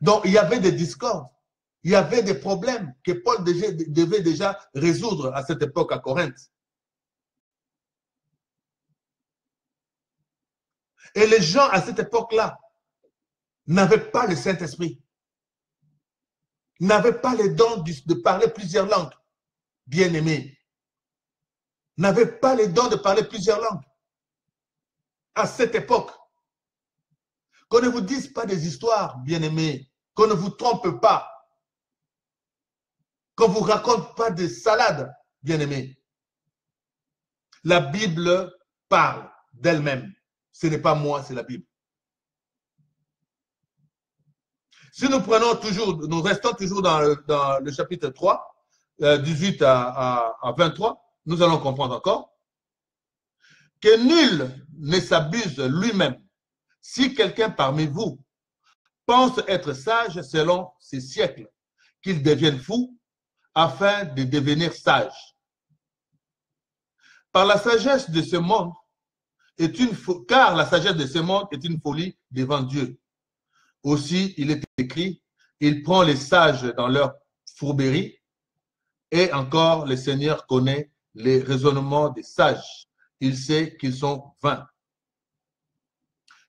Donc, il y avait des discordes. Il y avait des problèmes que Paul devait déjà résoudre à cette époque à Corinthe. Et les gens à cette époque-là n'avaient pas le Saint-Esprit, n'avaient pas les dons de parler plusieurs langues, bien-aimés, n'avaient pas les dons de parler plusieurs langues. À cette époque, qu'on ne vous dise pas des histoires, bien-aimés, qu'on ne vous trompe pas, qu'on ne vous raconte pas des salades, bien-aimés. La Bible parle d'elle-même. Ce n'est pas moi, c'est la Bible. Si nous prenons toujours, nous restons toujours dans le chapitre 3, 18 à 23, nous allons comprendre encore que nul ne s'abuse lui-même. Si quelqu'un parmi vous pense être sage selon ces siècles, qu'il devienne fou afin de devenir sage. Par la sagesse de ce monde, car la sagesse de ce monde est une folie devant Dieu. Aussi, il est écrit, il prend les sages dans leur fourberie, et encore le Seigneur connaît les raisonnements des sages. Il sait qu'ils sont vains.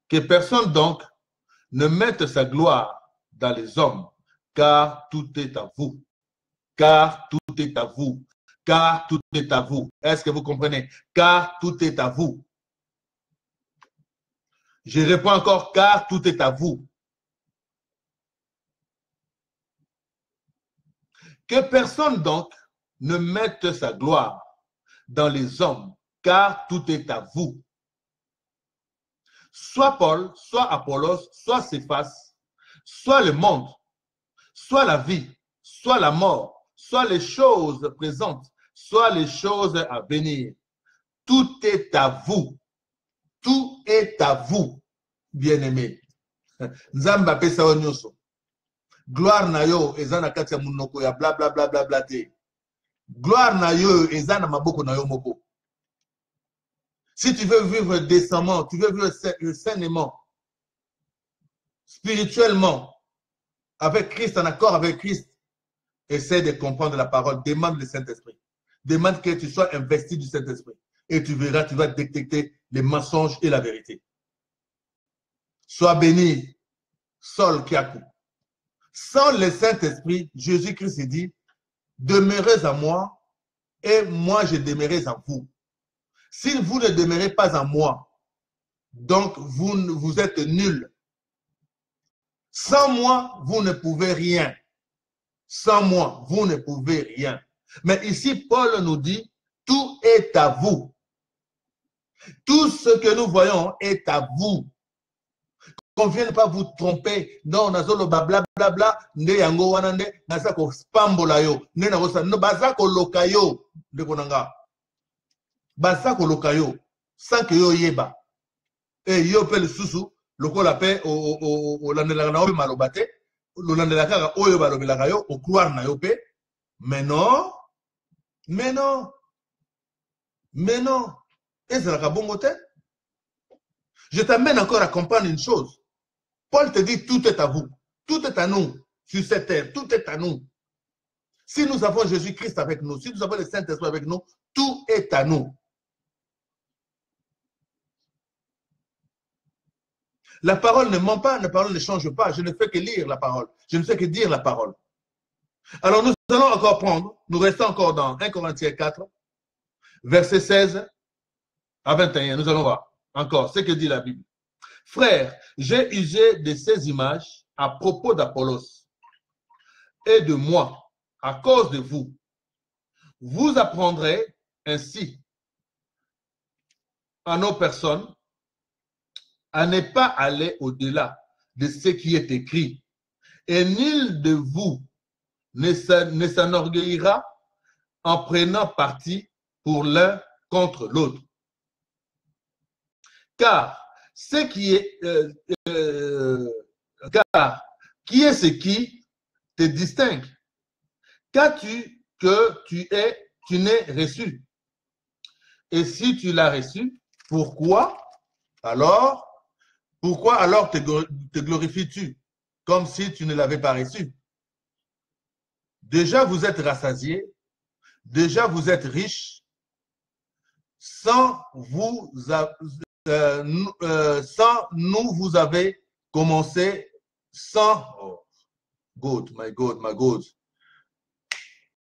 Que personne donc ne mette sa gloire dans les hommes, car tout est à vous. Car tout est à vous. car tout est à vous. Est-ce que vous comprenez? Car tout est à vous. Je réponds encore, car tout est à vous. Que personne donc ne mette sa gloire dans les hommes, car tout est à vous. Soit Paul, soit Apollos, soit Céphas, soit le monde, soit la vie, soit la mort, soit les choses présentes, soit les choses à venir. Tout est à vous. Tout est à vous, bien-aimés. Nzamba apesa o nyonso. Gloire na yo eza na kati ya munoko ya bla bla bla bla bla te. Gloire na yo eza na maboko na yo moko. Si tu veux vivre décemment, tu veux vivre sainement, spirituellement, avec Christ, en accord avec Christ, essaie de comprendre la parole, demande le Saint-Esprit. Demande que tu sois investi du Saint-Esprit. Et tu verras, tu vas détecter les mensonges et la vérité. Sois béni, Sol Kiaku. Sans le Saint-Esprit, Jésus-Christ dit, demeurez en moi et moi je demeurerai en vous. Si vous ne demeurez pas en moi, donc vous êtes nuls. Sans moi, vous ne pouvez rien. Sans moi, vous ne pouvez rien. Mais ici, Paul nous dit, tout est à vous. Tout ce que nous voyons est à vous. Qu'on ne vienne pas vous tromper. Non, nazolo blablabla, ne yango wanande, nazako spambola yo, ne nagosa, no bazako lokayo, de konanga. Bazako lokayo, sans que yo yeba. Et yo pe le susu, loko la pe, o landela na obi malobate, lo landela kaka oyo balobela yo, o croire na yo pe. Mais non, mais non, mais non. Et c'est la bongote. Je t'amène encore à comprendre une chose. Paul te dit, tout est à vous. Tout est à nous sur cette terre. Tout est à nous. Si nous avons Jésus-Christ avec nous, si nous avons le Saint-Esprit avec nous, tout est à nous. La parole ne ment pas, la parole ne change pas. Je ne fais que lire la parole. Je ne fais que dire la parole. Alors nous allons encore prendre, nous restons encore dans 1 Corinthiens 4, verset 16 à 21. Nous allons voir encore ce que dit la Bible. Frères, j'ai usé de ces images à propos d'Apollos et de moi, à cause de vous. Vous apprendrez ainsi à nos personnes à ne pas aller au-delà de ce qui est écrit. Et nul de vous ne s'enorgueillira en prenant parti pour l'un contre l'autre. Car qui est ce qui te distingue? Qu'as-tu que tu n'aies reçu? Et si tu l'as reçu, pourquoi alors te glorifies-tu comme si tu ne l'avais pas reçu? Déjà vous êtes rassasiés, déjà vous êtes riches, sans nous vous avez commencé sans... Oh, God, my God, my God.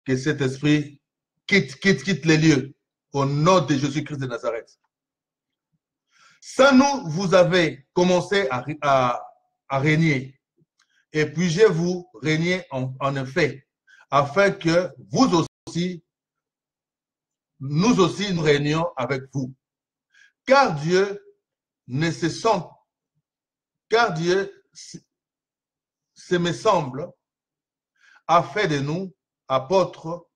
Que cet esprit quitte les lieux au nom de Jésus-Christ de Nazareth. Sans nous, vous avez commencé à régner. Et puis je vous régner en effet, afin que vous aussi, nous aussi, nous régnions avec vous. Car Dieu ne se sent, car Dieu, ce me semble, a fait de nous apôtres,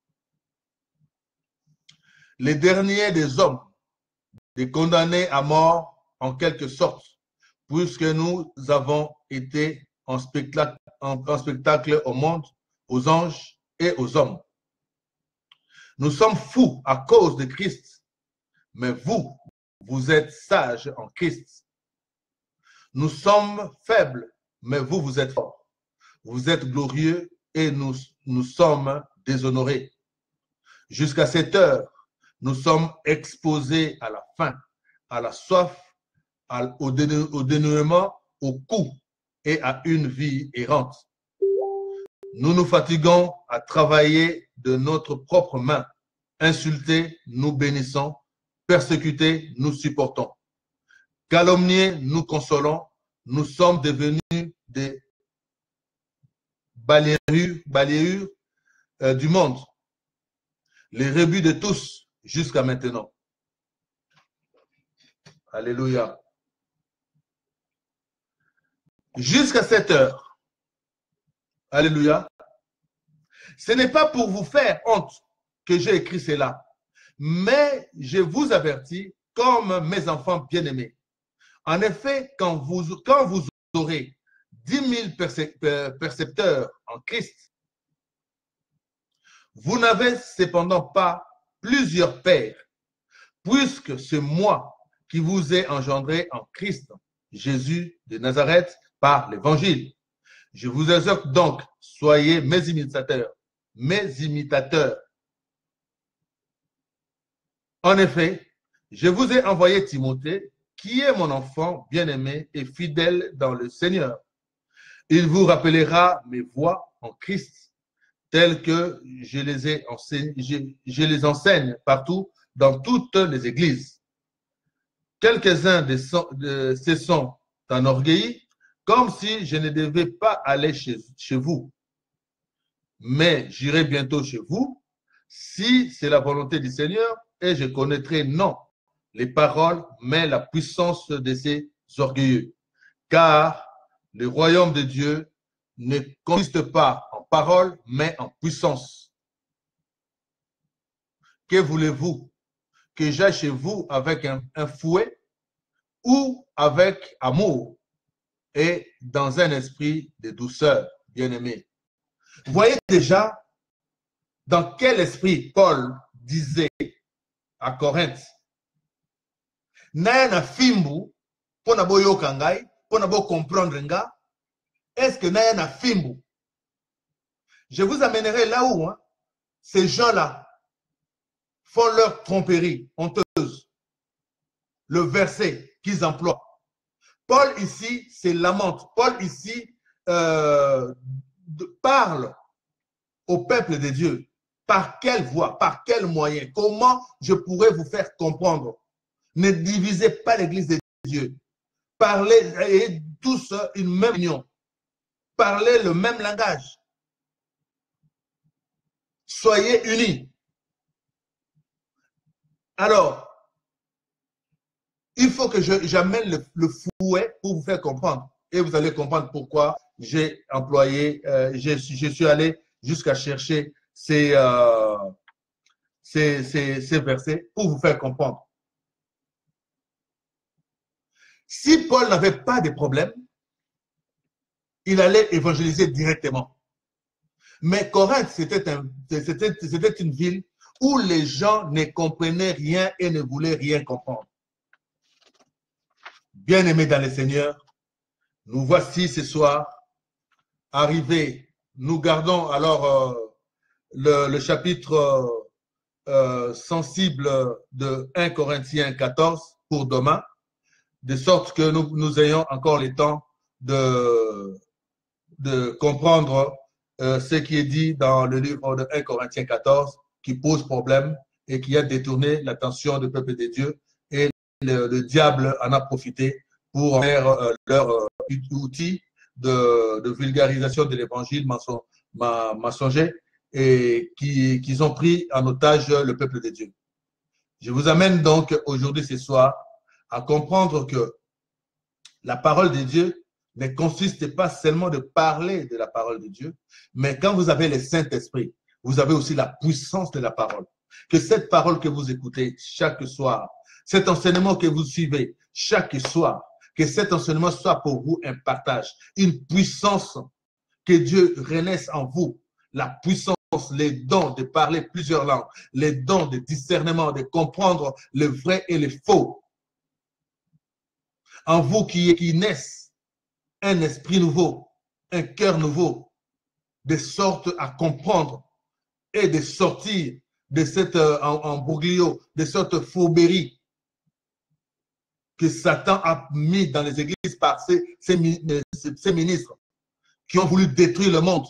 les derniers des hommes, des condamnés à mort en quelque sorte, puisque nous avons été en spectacle au monde, aux anges et aux hommes. Nous sommes fous à cause de Christ, mais vous êtes sages en Christ. Nous sommes faibles, mais vous êtes forts. Vous êtes glorieux et nous sommes déshonorés. Jusqu'à cette heure, nous sommes exposés à la faim, à la soif, au dénuement, au coup et à une vie errante. Nous nous fatiguons à travailler de notre propre main. Insultés, nous bénissons. Persécutés, nous supportons. Calomniés, nous consolons. Nous sommes devenus des balayures du monde. Les rebuts de tous jusqu'à maintenant. Alléluia. Jusqu'à cette heure. Alléluia. Ce n'est pas pour vous faire honte que j'ai écrit cela, mais je vous avertis comme mes enfants bien-aimés. En effet, quand vous aurez 10 000 percepteurs en Christ, vous n'avez cependant pas plusieurs pères, puisque c'est moi qui vous ai engendré en Christ, Jésus de Nazareth, par l'Évangile. Je vous exhorte donc, soyez mes imitateurs. Mes imitateurs. En effet, je vous ai envoyé Timothée, qui est mon enfant bien-aimé et fidèle dans le Seigneur. Il vous rappellera mes voies en Christ, telles que je les enseigne partout dans toutes les églises. Quelques-uns se sont enorgueillis, comme si je ne devais pas aller chez vous. Mais j'irai bientôt chez vous, si c'est la volonté du Seigneur, et je connaîtrai non les paroles, mais la puissance de ces orgueilleux. Car le royaume de Dieu ne consiste pas en paroles, mais en puissance. Que voulez-vous? Que j'aille chez vous avec un fouet ou avec amour et dans un esprit de douceur, bien-aimé? Vous voyez déjà dans quel esprit Paul disait à Corinthe, Naya na fimbu, pour na boyo kangai, pour na bo comprendre nga, est-ce que Naya na fimbu? Je vous amènerai là où ces gens-là font leur tromperie honteuse. Le verset qu'ils emploient. Paul ici se lamente. Paul ici parle au peuple de Dieu. Par quelle voie, par quel moyen, comment je pourrais vous faire comprendre? Ne divisez pas l'église de Dieu. Parlez et tous une même union. Parlez le même langage. Soyez unis. Alors, il faut que j'amène le fouet pour vous faire comprendre. Et vous allez comprendre pourquoi j'ai employé, je suis allé jusqu'à chercher ces versets pour vous faire comprendre. Si Paul n'avait pas de problème, il allait évangéliser directement. Mais Corinthe, c'était une ville où les gens ne comprenaient rien et ne voulaient rien comprendre. Bien-aimés dans le Seigneur, nous voici ce soir arrivés. Nous gardons alors le chapitre sensible de 1 Corinthiens 14 pour demain, de sorte que nous ayons encore le temps de comprendre ce qui est dit dans le livre de 1 Corinthiens 14 qui pose problème et qui a détourné l'attention du peuple de Dieu, et le diable en a profité pour faire leur outil de vulgarisation de l'évangile mensonger, et qu'ils ont pris en otage le peuple de Dieu. Je vous amène donc aujourd'hui, ce soir, à comprendre que la parole de Dieu ne consiste pas seulement de parler de la parole de Dieu, mais quand vous avez le Saint-Esprit, vous avez aussi la puissance de la parole. Que cette parole que vous écoutez chaque soir, cet enseignement que vous suivez chaque soir, que cet enseignement soit pour vous un partage, une puissance, que Dieu renaisse en vous, la puissance, les dons de parler plusieurs langues, les dons de discernement, de comprendre le vrai et le faux. En vous qui naisse un esprit nouveau, un cœur nouveau, de sorte à comprendre et de sortir de cette embroglio, de cette fourberie que Satan a mis dans les églises par ses ministres qui ont voulu détruire le monde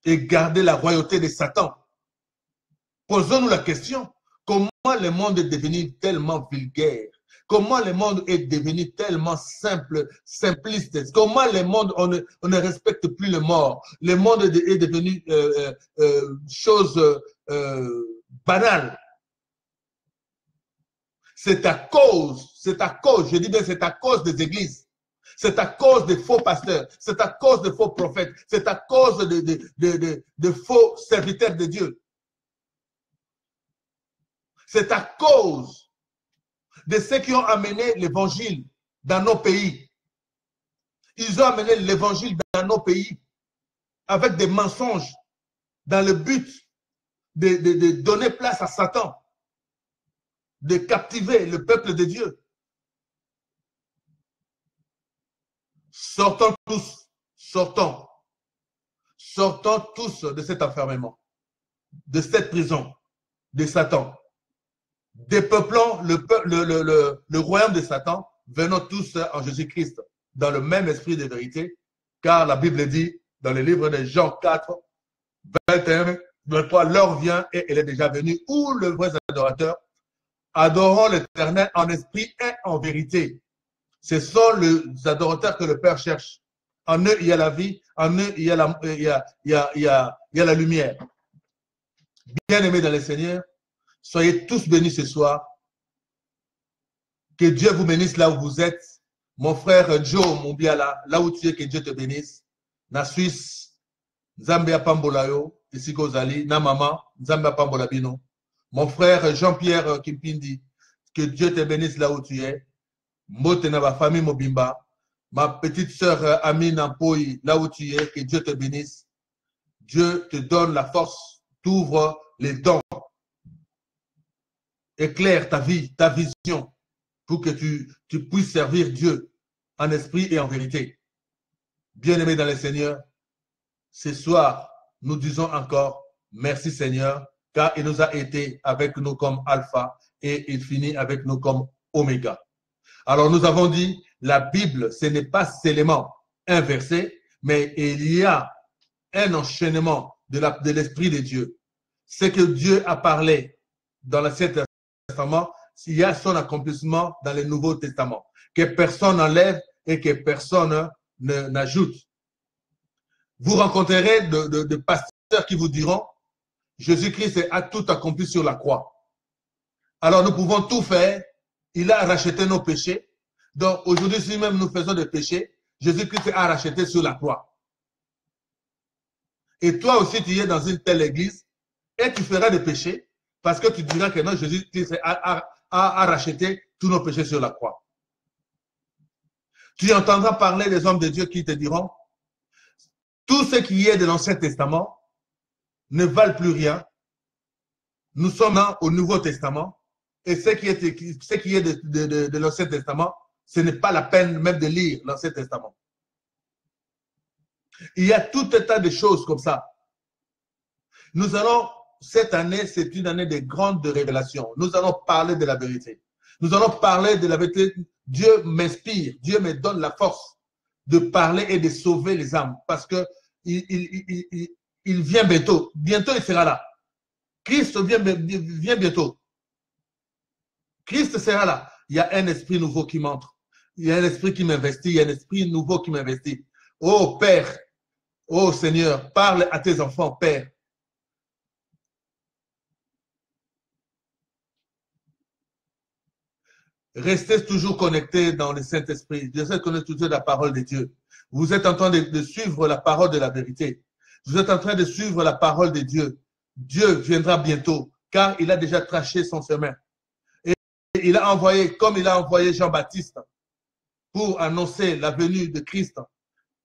et garder la royauté de Satan. Posons-nous la question, comment le monde est devenu tellement vulgaire? Comment le monde est devenu tellement simple, simpliste? Comment le monde, on ne respecte plus le mort? Le monde est devenu chose banale. C'est à cause, je dis bien c'est à cause des églises. C'est à cause des faux pasteurs, c'est à cause des faux prophètes, c'est à cause de faux serviteurs de Dieu. C'est à cause de ceux qui ont amené l'évangile dans nos pays. Ils ont amené l'évangile dans nos pays avec des mensonges dans le but de donner place à Satan, de captiver le peuple de Dieu. Sortons tous, sortons tous de cet enfermement, de cette prison de Satan. Dépeuplons le royaume de Satan, venons tous en Jésus-Christ dans le même esprit de vérité, car la Bible dit dans le livre de Jean 4, 21, 23, l'heure vient et elle est déjà venue, où le vrai adorateur adorons l'Éternel en esprit et en vérité. Ce sont les adorateurs que le Père cherche. En eux, il y a la vie, en eux, il y a la lumière. Bien-aimés dans le Seigneur, soyez tous bénis ce soir. Que Dieu vous bénisse là où vous êtes. Mon frère Joe Mumbiala, là où tu es, que Dieu te bénisse. Na Suisse, Zambia Pambolayo, ici Kozali, na maman, Zambia Pambolabino. Mon frère Jean-Pierre Kimpindi, que Dieu te bénisse là où tu es. Motena ma famille Mobimba. Ma petite sœur Amine Ampoy, là où tu es, que Dieu te bénisse. Dieu te donne la force, t'ouvre les dons. Éclaire ta vie, ta vision, pour que tu puisses servir Dieu en esprit et en vérité. Bien-aimés dans le Seigneur, ce soir, nous disons encore merci Seigneur, car il nous a été avec nous comme Alpha et il finit avec nous comme Oméga. Alors nous avons dit, la Bible, ce n'est pas seulement un verset, mais il y a un enchaînement de l'Esprit de Dieu. Ce que Dieu a parlé dans l'Ancien Testament, il y a son accomplissement dans le Nouveau Testament, que personne n'enlève et que personne n'ajoute. Vous rencontrerez de pasteurs qui vous diront, Jésus-Christ a tout accompli sur la croix. Alors nous pouvons tout faire. Il a racheté nos péchés. Donc aujourd'hui, si même nous faisons des péchés, Jésus-Christ a racheté sur la croix. Et toi aussi, tu es dans une telle église et tu feras des péchés parce que tu diras que non, Jésus-Christ a racheté tous nos péchés sur la croix. Tu entendras parler des hommes de Dieu qui te diront, tout ce qui est de l'Ancien Testament ne valent plus rien. Nous sommes au Nouveau Testament. Et ce qui est de l'Ancien Testament, ce n'est pas la peine même de lire l'Ancien Testament. Il y a tout un tas de choses comme ça. Nous allons, cette année, c'est une année de grande révélation. Nous allons parler de la vérité. Nous allons parler de la vérité. Dieu m'inspire, Dieu me donne la force de parler et de sauver les âmes. Parce que il vient bientôt. Bientôt, il sera là. Christ vient bientôt. Christ sera là. Il y a un esprit nouveau qui m'entre. Il y a un esprit qui m'investit. Il y a un esprit nouveau qui m'investit. Oh Père, oh Seigneur, parle à tes enfants, Père. Restez toujours connectés dans le Saint-Esprit. Restez connectés toujours à la parole de Dieu. Vous êtes en train de suivre la parole de la vérité. Vous êtes en train de suivre la parole de Dieu. Dieu viendra bientôt, car il a déjà tracé son chemin. Il a envoyé, comme il a envoyé Jean-Baptiste pour annoncer la venue de Christ.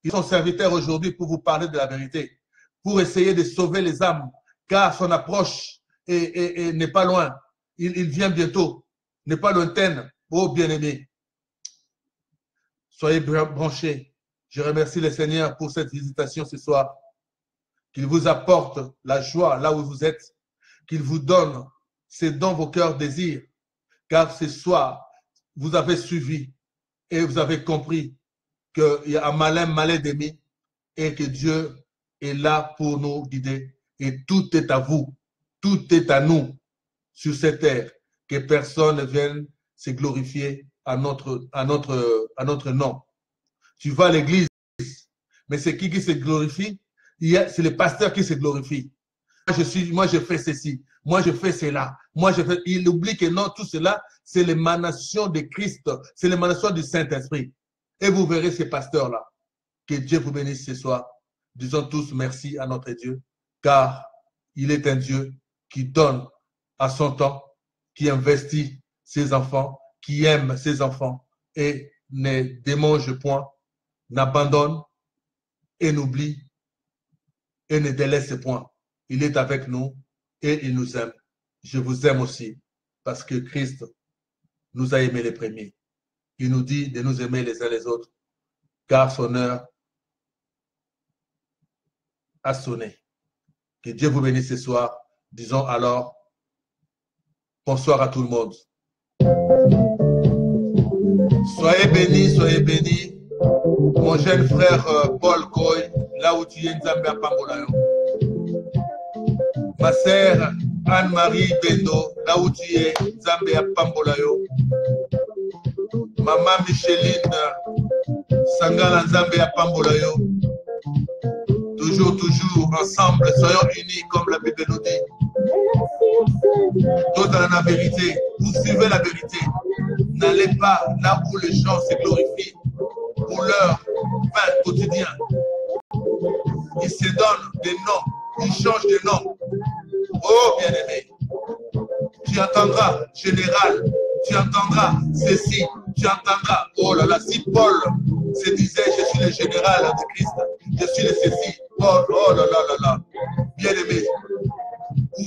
Ils sont serviteurs aujourd'hui pour vous parler de la vérité, pour essayer de sauver les âmes, car son approche n'est pas loin. Il vient bientôt, n'est pas lointaine. Oh bien-aimés, soyez branchés. Je remercie le Seigneur pour cette visitation ce soir. Qu'il vous apporte la joie là où vous êtes, qu'il vous donne ce dont vos cœurs désirent. Car ce soir, vous avez suivi et vous avez compris qu'il y a un malin d'ennemi et que Dieu est là pour nous guider. Et tout est à vous. Tout est à nous sur cette terre. Que personne ne vienne se glorifier à notre nom. Tu vas à l'église, mais c'est qui se glorifie? C'est le pasteur qui se glorifie. Moi, je fais ceci. Moi, je fais cela. Il oublie que non, tout cela, c'est l'émanation de Christ. C'est l'émanation du Saint-Esprit. Et vous verrez ces pasteurs-là. Que Dieu vous bénisse ce soir. Disons tous merci à notre Dieu, car il est un Dieu qui donne à son temps, qui investit ses enfants, qui aime ses enfants et ne démange point, n'abandonne et n'oublie et ne délaisse point. Il est avec nous et il nous aime. Je vous aime aussi parce que Christ nous a aimés les premiers. Il nous dit de nous aimer les uns les autres car son heure a sonné. Que Dieu vous bénisse ce soir. Disons alors bonsoir à tout le monde. Soyez bénis, mon jeune frère Paul Koy, là où tu es, Nzambe Apambolayo. Ma sœur Anne-Marie Bendo, là où tu es, Nzambe Apambolayo. Maman Micheline Sangala, Nzambe Apambolayo. Toujours ensemble, soyons unis comme la Bible nous dit. Tous dans la vérité, vous suivez la vérité. N'allez pas là où les gens se glorifient pour leur pain quotidien. Ils se donnent des noms, ils changent de nom. Oh bien-aimé, tu entendras général, tu entendras ceci, tu entendras. Oh là là, si Paul se disait je suis le général de Christ, je suis le ceci. Oh là là là là, bien-aimé,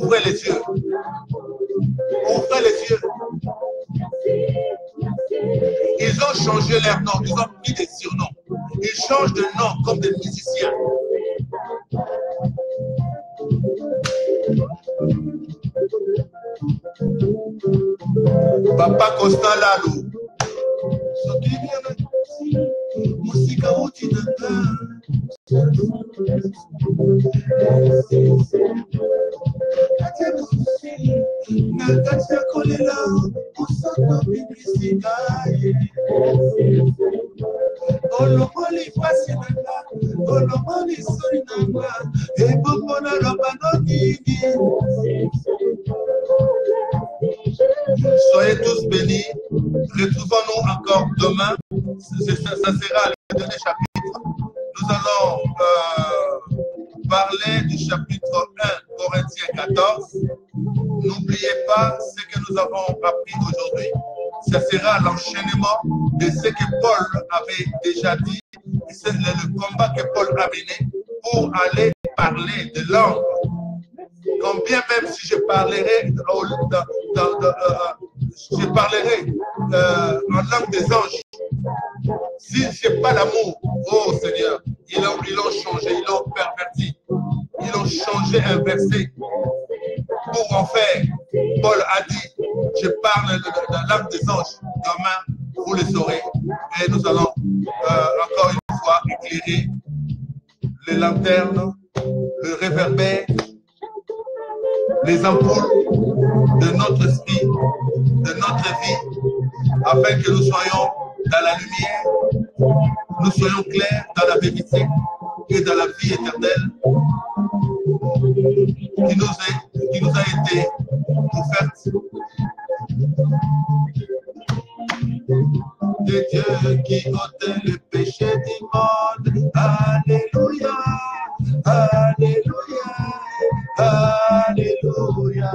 ouvrez les yeux. Ouvrez les yeux. Ils ont changé leur nom, ils ont pris des surnoms. Ils changent de nom comme des musiciens. Papa Costa Lalo. Musika utinanga. Nakatia kolela usoto bibisika. Olomoli fasi nanga, olomoli sori nanga, ebopona lobano nini. Soyez tous bénis. Retrouvons-nous encore demain. Ça sera le dernier chapitre. Nous allons parler du chapitre 1, Corinthiens 14. N'oubliez pas ce que nous avons appris aujourd'hui. Ce sera l'enchaînement de ce que Paul avait déjà dit. C'est le combat que Paul a mené pour aller parler de langue. Combien même si je parlerai en langue des anges, si je n'ai pas l'amour, oh Seigneur, ils l'ont changé, ils l'ont perverti, ils l'ont changé, inversé. Pour en faire, Paul a dit, je parle de la langue des anges, demain vous le saurez, et nous allons encore une fois éclairer les lanternes, le réverbère, les ampoules de notre esprit, de notre vie, afin que nous soyons dans la lumière, nous soyons clairs dans la vérité et dans la vie éternelle qui nous a été offerte. De Dieu qui ôtait le péché du monde. Alléluia, Alléluia, Alléluia.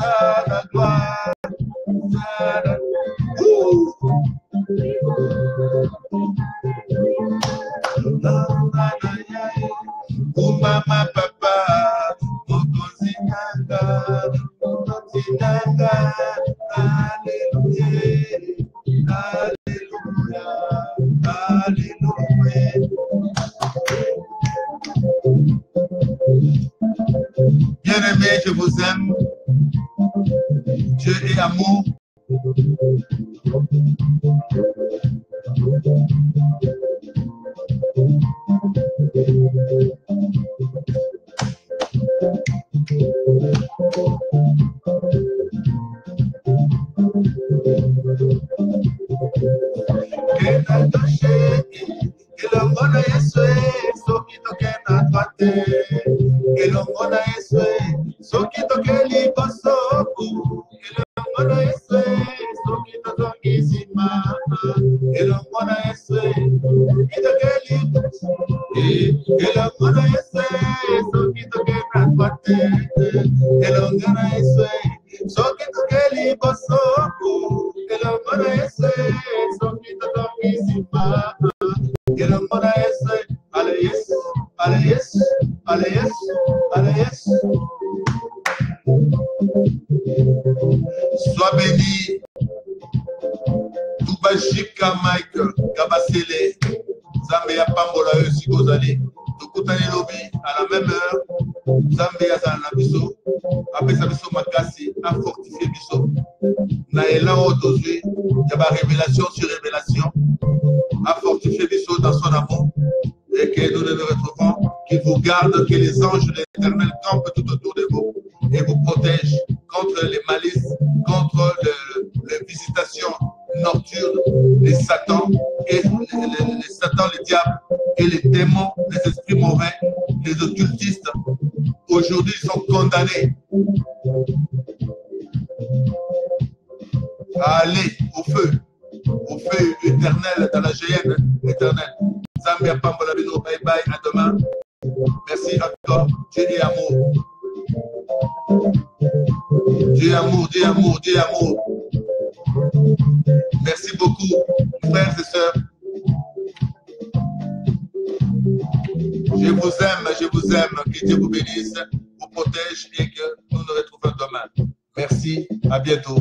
À la gloire, à la... Mama papa, Mokozinanga, Mokozinanga, Alléluia, Alléluia, Alléluia. Bien-aimés, je vous aime. Dieu est amour. te. Elongo na Yesu, soki tokeli bosoku. Elongo na Yesu, soki tozongi nsima. Elongo na Yesu, soki tokeli bosoku. Elongo na Yesu, soki tokeli kwate. Elongo na Yesu, soki tokeli bosoku. Elongo na Yesu, soki tozongi nsima. Elongo na Yesu, ale Yesu, ale Yesu, ale Yesu, ale Yesu. Sois béni. Tubashika Mike, Kabasele, Zambia Pambola, Sikozali, Tukutani Lobi, à la même heure, Zambia Zanabiso, après Sabiso Makasi, a fortifié Biso. Naëla Otozui, il y a ma révélation sur révélation, a fortifié Biso dans son amour, et que nous nous retrouvons, qu'il vous garde, que les anges de l'Éternel campent tout autour de vous et vous protègent contre les malices, contre les visitations nocturnes des Satan, et les Satan, les diables, et les démons, les esprits mauvais, les occultistes. Aujourd'hui, ils sont condamnés à aller au feu éternel, dans la géhenne éternelle. Zambia Pambola Bino, bye bye, à demain. Merci encore. Dieu est amour. Dieu est amour, Dieu est amour, Dieu est amour. Merci beaucoup, frères et sœurs. Je vous aime, que Dieu vous bénisse, vous protège et que nous nous retrouvons demain. Merci, à bientôt.